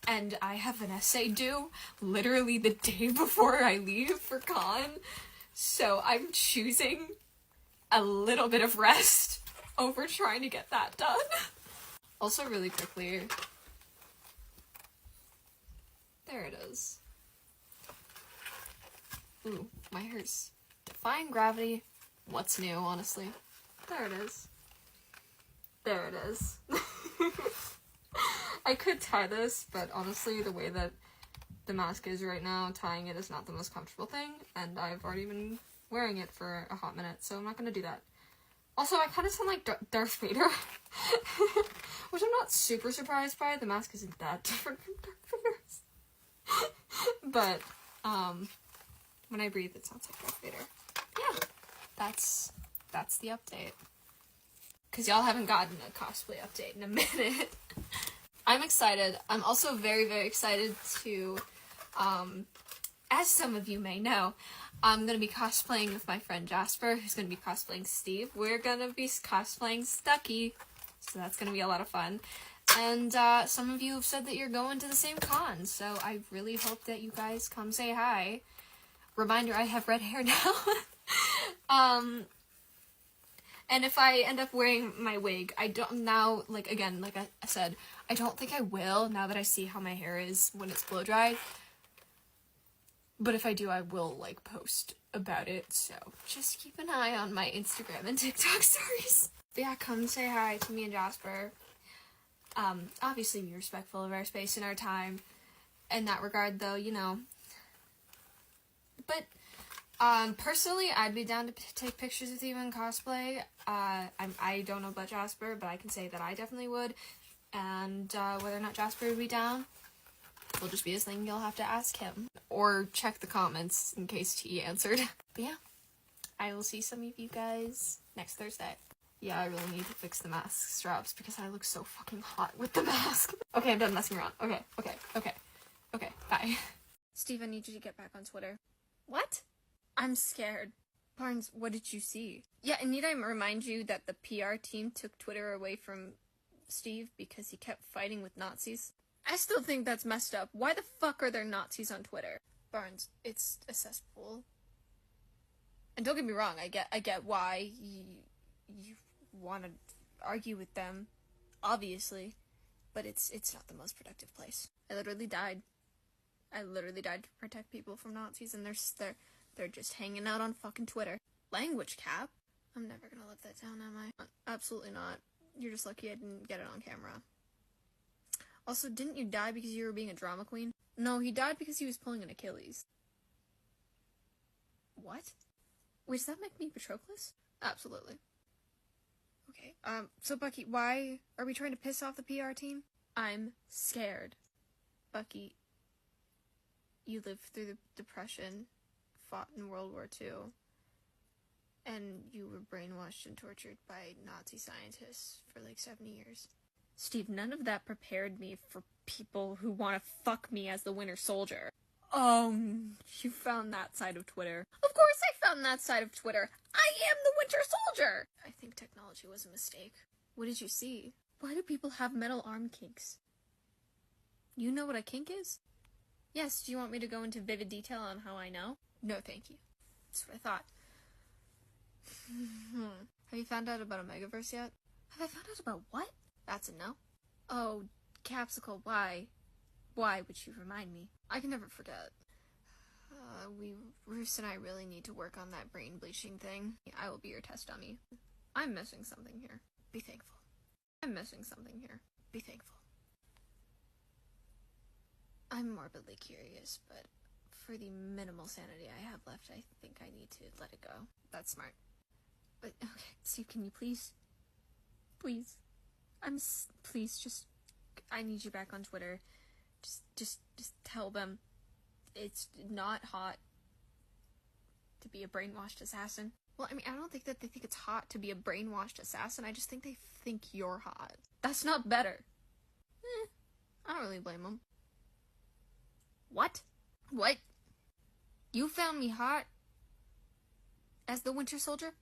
And I have an essay due literally the day before I leave for con, so I'm choosing a little bit of rest over trying to get that done. Also, really quickly, there it is. Ooh, my hair's defying gravity. What's new, honestly? There it is. There it is. I could tie this, but honestly, the way that the mask is right now, tying it is not the most comfortable thing, and I've already been wearing it for a hot minute, so I'm not gonna do that. Also, I kind of sound like Darth Vader, which I'm not super surprised by. The mask isn't that different from Darth Vader's. But, when I breathe, it sounds like Darth Vader. Yeah, that's the update. Because y'all haven't gotten a cosplay update in a minute. I'm excited. I'm also very, very excited to, as some of you may know, I'm gonna be cosplaying with my friend Jasper, who's gonna be cosplaying Steve. We're gonna be cosplaying Stucky, so that's gonna be a lot of fun. And, some of you have said that you're going to the same con, so I really hope that you guys come say hi. Reminder, I have red hair now. And if I end up wearing my wig, I don't now, like I said, I don't think I will now that I see how my hair is when it's blow dried. But if I do, I will, like, post about it, so just keep an eye on my Instagram and TikTok stories. But yeah, come say hi to me and Jasper. Obviously be respectful of our space and our time. In that regard, though, you know. But, personally, I'd be down to take pictures with you in cosplay. I don't know about Jasper, but I can say that I definitely would. And, whether or not Jasper would be down will just be a thing you'll have to ask him. Or check the comments in case he answered. But yeah, I will see some of you guys next Thursday. Yeah, I really need to fix the mask straps because I look so fucking hot with the mask. Okay, I'm done messing around. Okay, bye. Steve, I need you to get back on Twitter. What? I'm scared. Barnes, what did you see? Yeah, and need I remind you that the PR team took Twitter away from Steve because he kept fighting with Nazis? I still think that's messed up. Why the fuck are there Nazis on Twitter? Barnes, it's a cesspool. And don't get me wrong, I get why you want to argue with them, obviously, but it's not the most productive place. I literally died to protect people from Nazis, and they're just hanging out on fucking Twitter. Language cap? I'm never gonna live that down, am I? Absolutely not. You're just lucky I didn't get it on camera. Also, didn't you die because you were being a drama queen? No, he died because he was pulling an Achilles. What? Wait, does that make me Patroclus? Absolutely. Okay, so Bucky, why are we trying to piss off the PR team? I'm scared. Bucky, you lived through the Depression, fought in World War II, and you were brainwashed and tortured by Nazi scientists for like 70 years. Steve, none of that prepared me for people who want to fuck me as the Winter Soldier. Oh, you found that side of Twitter. Of course I found that side of Twitter. I am the Winter Soldier! I think technology was a mistake. What did you see? Why do people have metal arm kinks? You know what a kink is? Yes, do you want me to go into vivid detail on how I know? No, thank you. That's what I thought. Have you found out about Omegaverse yet? Have I found out about what? That's a no. Oh, Capsicle, why? Why would you remind me? I can never forget. Roos and I really need to work on that brain bleaching thing. I will be your test dummy. I'm missing something here. Be thankful. I'm missing something here. Be thankful. I'm morbidly curious, but for the minimal sanity I have left, I think I need to let it go. That's smart. But, okay, Steve, can you please? Please. Please, just, I need you back on Twitter. Just tell them it's not hot to be a brainwashed assassin. Well, I mean, I don't think that they think it's hot to be a brainwashed assassin. I just think they think you're hot. That's not better. I don't really blame them. What? What? You found me hot? As the Winter Soldier?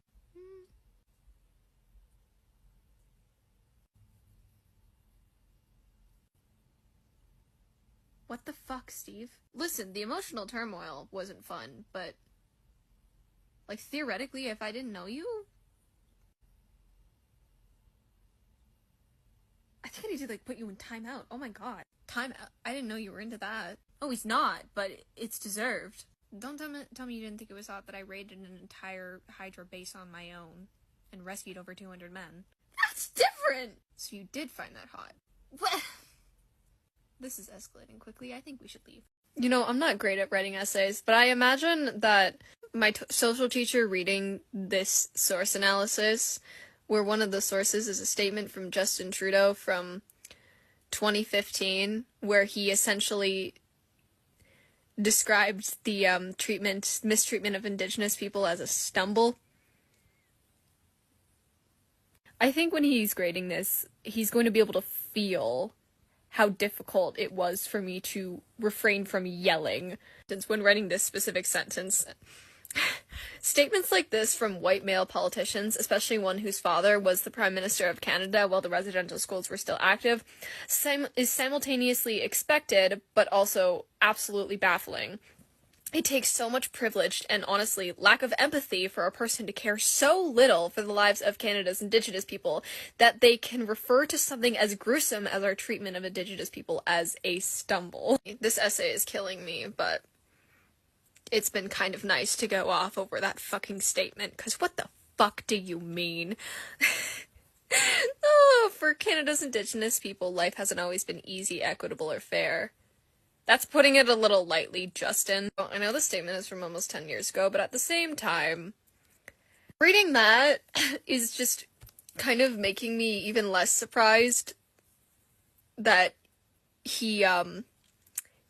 What the fuck, Steve? Listen, the emotional turmoil wasn't fun, but... like, theoretically, if I didn't know you... I think I need to, like, put you in timeout. Oh my god. Timeout? I didn't know you were into that. Oh, he's not, but it's deserved. Don't tell me you didn't think it was hot that I raided an entire Hydra base on my own and rescued over 200 men. That's different! So you did find that hot. What? This is escalating quickly. I think we should leave. You know, I'm not great at writing essays, but I imagine that my social teacher reading this source analysis, where one of the sources is a statement from Justin Trudeau from 2015, where he essentially described the mistreatment of Indigenous people as a stumble. I think when he's grading this, he's going to be able to feel how difficult it was for me to refrain from yelling. Since when writing this specific sentence, statements like this from white male politicians, especially one whose father was the Prime Minister of Canada while the residential schools were still active, is simultaneously expected, but also absolutely baffling. It takes so much privilege and, honestly, lack of empathy for a person to care so little for the lives of Canada's Indigenous people that they can refer to something as gruesome as our treatment of Indigenous people as a stumble. This essay is killing me, but it's been kind of nice to go off over that fucking statement, because what the fuck do you mean? Oh, for Canada's Indigenous people, life hasn't always been easy, equitable, or fair. That's putting it a little lightly, Justin. Well, I know the statement is from almost 10 years ago, but at the same time, reading that is just kind of making me even less surprised that he,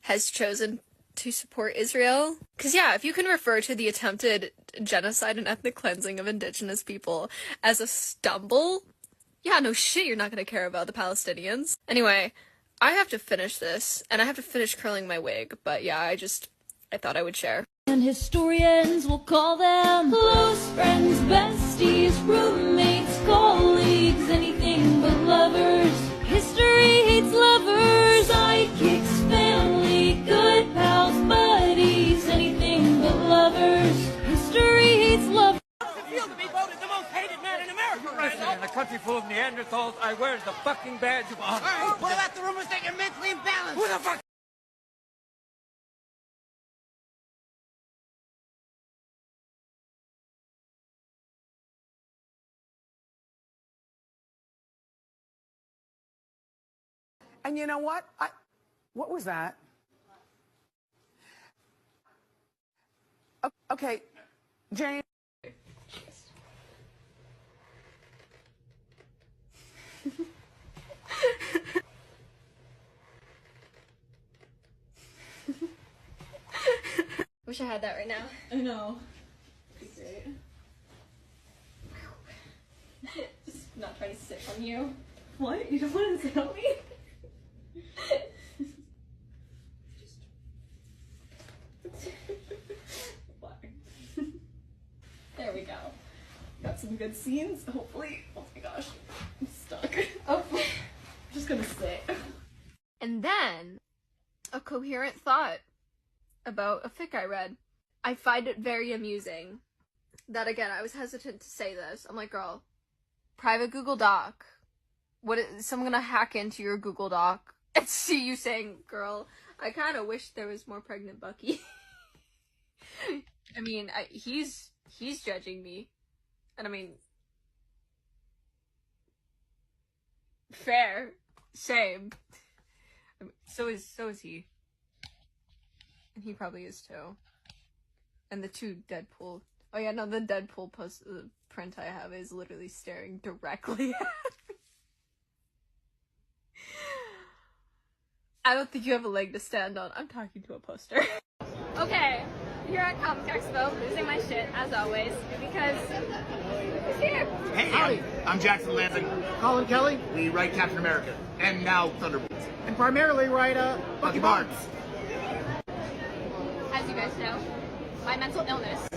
has chosen to support Israel. Because, yeah, if you can refer to the attempted genocide and ethnic cleansing of Indigenous people as a stumble, yeah, no shit, you're not gonna care about the Palestinians. Anyway, I have to finish this, and I have to finish curling my wig, but yeah, I thought I would share. And historians will call them close friends, besties, roommates, colleagues, anything but lovers. History hates lovers, sidekicks, family, good pals, buddies. assholes, I wear the fucking badge of honor. All right, what about the rumors that you're mentally imbalanced? Who the fuck? And you know what? What was that? Okay, Jane. Wish I had that right now. I know. It'd be great. Just not trying to sit on you. What? You don't want to sit on me? There we go. Got some good scenes, hopefully. Oh my gosh. I'm stuck. Oh. I'm just gonna sit. And then, a coherent thought about a fic I read. I find it very amusing that, again, I was hesitant to say this. I'm like, girl, private Google Doc. What is someone gonna hack into your Google Doc and see you saying, girl, I kind of wish there was more pregnant Bucky. I mean, he's judging me. And I mean, fair, same. I mean, so is he. And he probably is too. And the two Deadpool. Oh yeah, no, the Deadpool print I have is literally staring directly at me. I don't think you have a leg to stand on. I'm talking to a poster. Okay, here at Comic Expo, losing my shit, as always, because he's here. Hey, I'm Jackson Lansing. Colin Kelly, We write Captain America, and now Thunderbolts. and primarily write Bucky Barnes. As you guys know, my mental illness,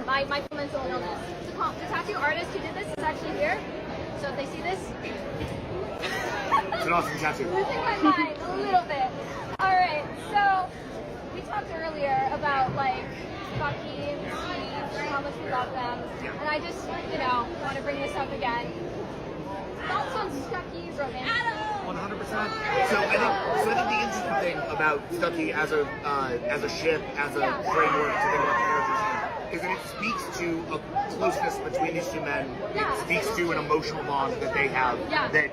my mental illness. The tattoo artist who did this is actually here, so if they see this, It's an awesome tattoo. losing my mind a little bit. Alright, so we talked earlier about like Bucky and Steve and how much we love them. Yeah. And I just, want to bring this up again. Thoughts on Stucky's romance? 100%. So I think the interesting thing about Stucky as a ship, as a framework to think about the characters is that it speaks to a closeness between these two men. Yeah. It speaks to an emotional bond that they have that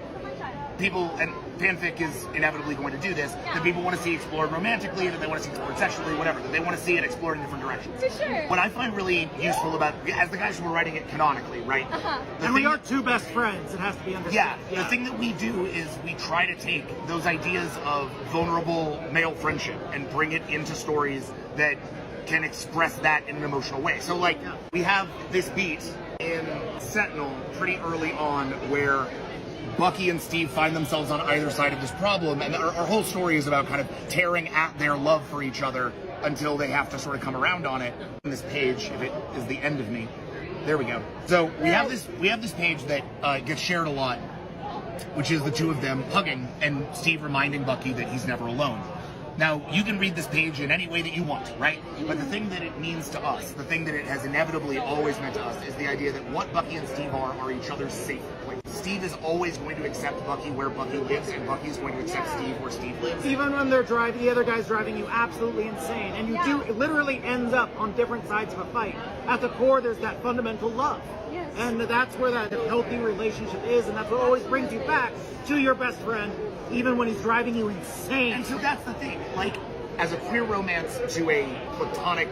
people, and fanfic is inevitably going to do this, that people want to see explored romantically, that they want to see explored sexually, whatever, that they want to see it explored in different directions. For sure. What I find really useful about, as the guys who are writing it canonically, right? And we are two best friends, it has to be understood. Yeah, the thing that we do is we try to take those ideas of vulnerable male friendship and bring it into stories that can express that in an emotional way. So like, we have this beat in Sentinel pretty early on where Bucky and Steve find themselves on either side of this problem, and our whole story is about kind of tearing at their love for each other until they have to sort of come around on it. On this page, if it is the end of me, there we go. So we have this page that gets shared a lot, which is the two of them hugging and Steve reminding Bucky that he's never alone. Now, you can read this page in any way that you want, right? But the thing that it means to us, the thing that it has inevitably always meant to us, is the idea that what Bucky and Steve are each other's safe place. Steve is always going to accept Bucky where Bucky lives, and Bucky is going to accept Steve where Steve lives. Even when they're driving, the other guy's driving you absolutely insane. And you do, it literally ends up on different sides of a fight. At the core, there's that fundamental love. Yes. And that's where that healthy relationship is, and that's what always brings you back to your best friend, even when he's driving you insane. And so that's the thing, like, as a queer romance to a platonic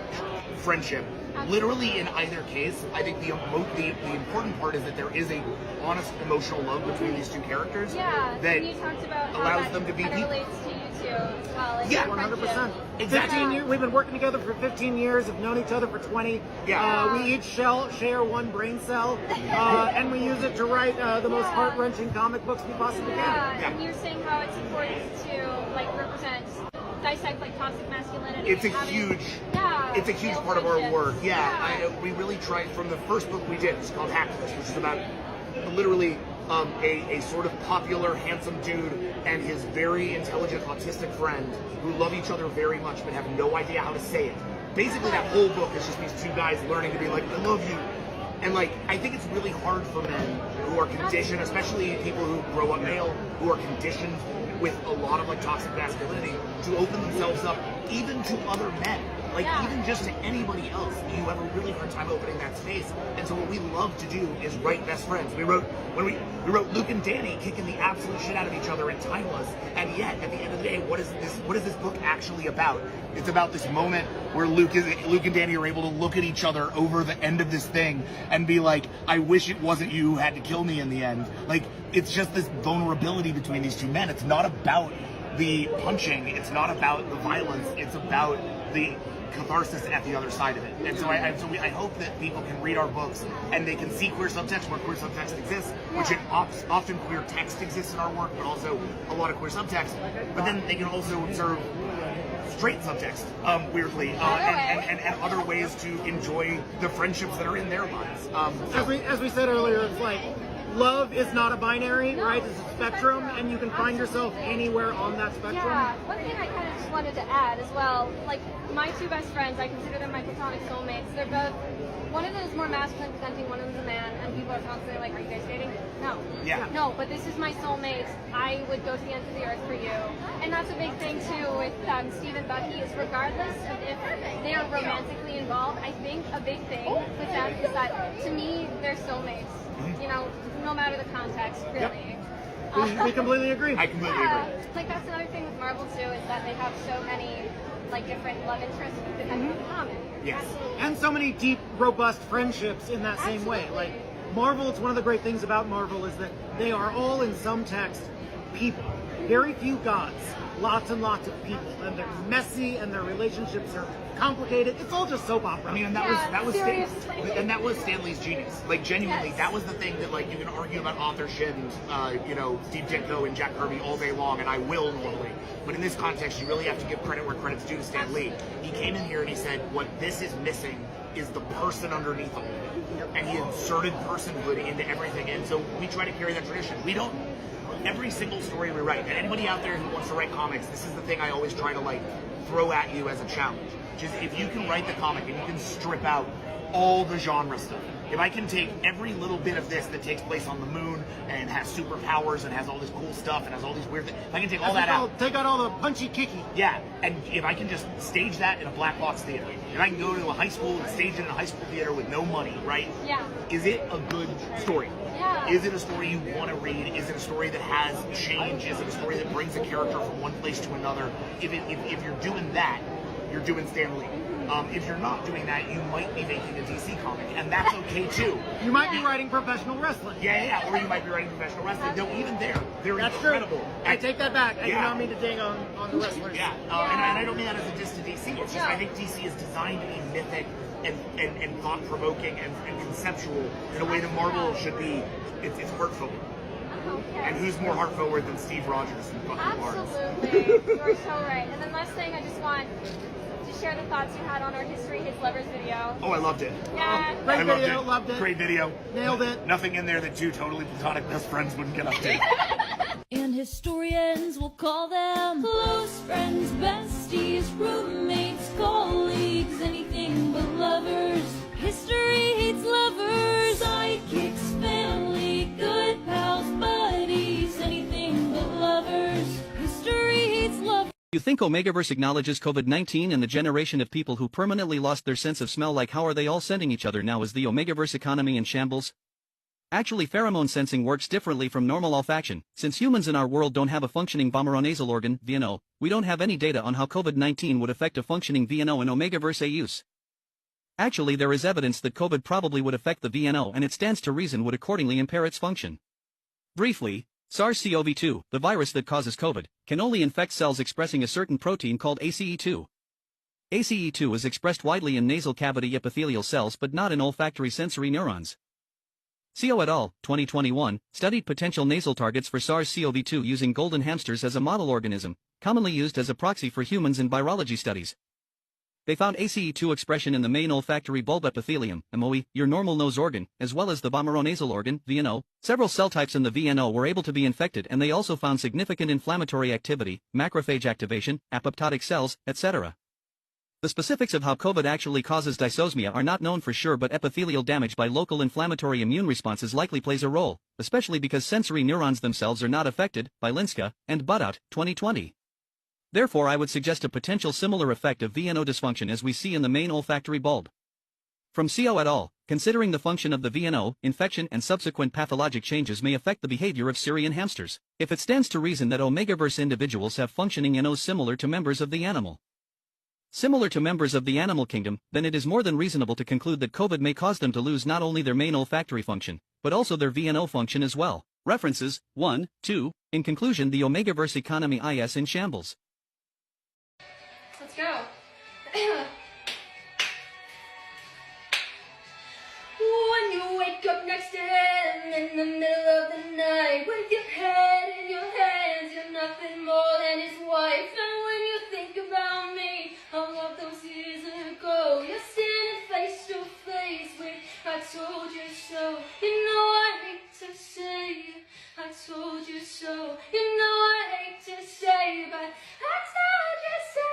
friendship, literally in either case, I think the important part is that there is a honest emotional love between these two characters Yeah, that and you talked about how allows that them to be kinda people. relates to you two as well. Like Yeah, your 100%. friendship. Exactly. 15 years, we've been working together for 15 years, have known each other for 20. Yeah. We each share one brain cell, and we use it to write the most heart-wrenching comic books we possibly can. Yeah, and you're saying how it's important to like represent, dissect like toxic masculinity. It's a and having- huge, yeah, it's a huge male part of our friendships. work. Yeah, we really tried from the first book we did. It's called Hackers, which is about literally a sort of popular, handsome dude and his very intelligent autistic friend who love each other very much but have no idea how to say it. Basically, that whole book is just these two guys learning to be like, I love you. And like, I think it's really hard for men who are conditioned, especially people who grow up male, who are conditioned with a lot of like toxic masculinity, to open themselves up even to other men. Like, even just to anybody else, you have a really hard time opening that space. And so what we love to do is write best friends. We wrote Luke and Danny kicking the absolute shit out of each other in Timeless, and yet at the end of the day, what is this book actually about? It's about this moment where Luke and Danny are able to look at each other over the end of this thing and be like, I wish it wasn't you who had to kill me in the end. Like, it's just this vulnerability between these two men. It's not about the punching, it's not about the violence, it's about the catharsis at the other side of it. And so I hope that people can read our books and they can see queer subtext where queer subtext exists, which often queer text exists in our work, but also a lot of queer subtext. But then they can also observe straight subtext, weirdly, and other ways to enjoy the friendships that are in their lives. As we said earlier, it's like, love is not a binary, right? It's a spectrum, and you can find yourself anywhere on that spectrum. Yeah, one thing I kind of just wanted to add as well, like my two best friends, I consider them my platonic soulmates. They're both, one of them is more masculine presenting, one of them is a man, and people are constantly like, are you guys dating? No. Yeah. No, but this is my soulmate. I would go to the ends of the earth for you. And that's a big thing too with Steve and Bucky, is regardless of if they are romantically involved, I think a big thing with them is that, to me, they're soulmates. You know, no matter the context, really. We completely agree. I completely agree. Like, that's another thing with Marvel too, is that they have so many like different love interests depending on the comic. Yes. And so many deep, robust friendships in that same way. Like, Marvel, it's one of the great things about Marvel is that they are all, in some text, people. Very few gods. Lots and lots of people. And they're messy, and their relationships are complicated. It's all just soap opera. I mean, and that was Stan Lee's genius. Like, genuinely, that was the thing that, like, you can argue about authorship and, you know, Steve Ditko and Jack Kirby all day long, and I will normally. But in this context, you really have to give credit where credit's due to Stan Lee. He came in here and he said, what this is missing is the person underneath all of it. And he inserted personhood into everything. And so we try to carry that tradition. We don't. Every single story we write, and anybody out there who wants to write comics, this is the thing I always try to, like, throw at you as a challenge. Just, if you can write the comic and you can strip out all the genre stuff, if I can take every little bit of this that takes place on the moon and has superpowers and has all this cool stuff and has all these weird things, if I can take all that out. Take out all the punchy kicky. Yeah, and if I can just stage that in a black box theater, if I can go to a high school and stage it in a high school theater with no money, right? Yeah. Is it a good story? Yeah. Is it a story you want to read? Is it a story that has change? Is it a story that brings a character from one place to another? If you're doing that, you're doing Stan Lee. If you're not doing that, you might be making a DC comic, and that's okay too. You might be writing professional wrestling. Yeah, or you might be writing professional wrestling. No, even there, they're That's incredible. true. I take that back. I do not mean to ding on the wrestlers. Yeah, and I don't mean that as a diss to DC. It's just I think DC is designed to be mythic and thought-provoking and conceptual in a way that Marvel should be. It's heart-forward. Okay. And who's more heart-forward than Steve Rogers and fucking Mars? Absolutely. You're so right. And then last thing, I just want to share the thoughts you had on our History Hates Lovers video. Oh, I loved it. Yeah. Great I loved video, it. loved it. Great video. Nailed it. Nothing in there that two totally platonic best friends wouldn't get up to. And historians will call them close friends, besties, roommates, colleagues, anything but lovers. History hates lovers, sidekicks, family, good pals, buddies, anything but lovers. History hates lovers. You think Omegaverse acknowledges COVID-19 and the generation of people who permanently lost their sense of smell? Like, how are they all sending each other now? Is the Omegaverse economy in shambles? Actually, pheromone sensing works differently from normal olfaction. Since humans in our world don't have a functioning vomeronasal organ, VNO, we don't have any data on how COVID-19 would affect a functioning VNO in Omegaverse use. Actually, there is evidence that COVID probably would affect the VNO, and it stands to reason would accordingly impair its function. Briefly, SARS-CoV-2, the virus that causes COVID, can only infect cells expressing a certain protein called ACE2. ACE2 is expressed widely in nasal cavity epithelial cells but not in olfactory sensory neurons. CO et al., 2021, studied potential nasal targets for SARS-CoV-2 using golden hamsters as a model organism, commonly used as a proxy for humans in virology studies. They found ACE2 expression in the main olfactory bulb epithelium, MOE, your normal nose organ, as well as the vomeronasal organ, VNO. Several cell types in the VNO were able to be infected, and they also found significant inflammatory activity, macrophage activation, apoptotic cells, etc. The specifics of how COVID actually causes dysosmia are not known for sure, but epithelial damage by local inflammatory immune responses likely plays a role, especially because sensory neurons themselves are not affected, by Linska and Butout, 2020. Therefore, I would suggest a potential similar effect of VNO dysfunction as we see in the main olfactory bulb. From CO et al., considering the function of the VNO, infection and subsequent pathologic changes may affect the behavior of Syrian hamsters, if it stands to reason that omegaverse individuals have functioning NOs similar to members of the animal. Similar to members of the animal kingdom, then it is more than reasonable to conclude that COVID may cause them to lose not only their main olfactory function, but also their VNO function as well. References, 1, 2. In conclusion, the omegaverse economy is in shambles. Let's go. When you wake up next to him in the middle of the night, with your head in your hands, you're nothing more than his wife. And when you think about me, all of those years ago, you're standing face to face with I told you so. You know I hate to say I told you so. You know I hate to say, but I told you so.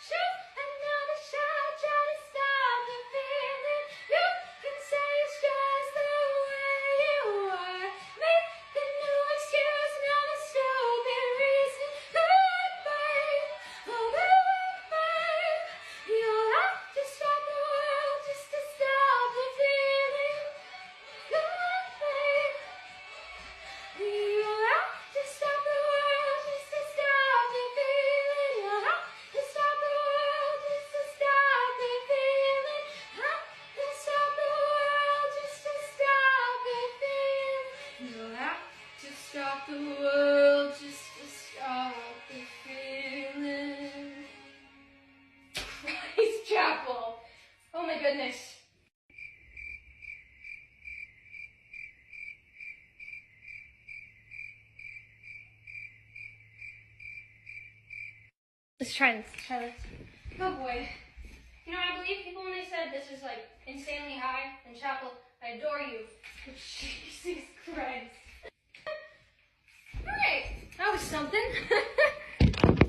Shoot another shot, try to stop the feeling. You can say it's just the way you are. Make a new excuse, another stupid reason. Look, babe, oh look, babe. You'll have to stop the world just to stop the feeling. Look, babe. You'll have to stop the world just to stop the feeling. You'll have to stop the world just to stop the feeling. Have to stop the world just to stop the feeling. You'll have to stop the world just to stop the feeling. Christ Chapel. Oh my goodness. Let's try this. Oh boy. You know, I believe people when they said this is like insanely high in chapel. I adore you. Jesus Christ. Alright, that was something.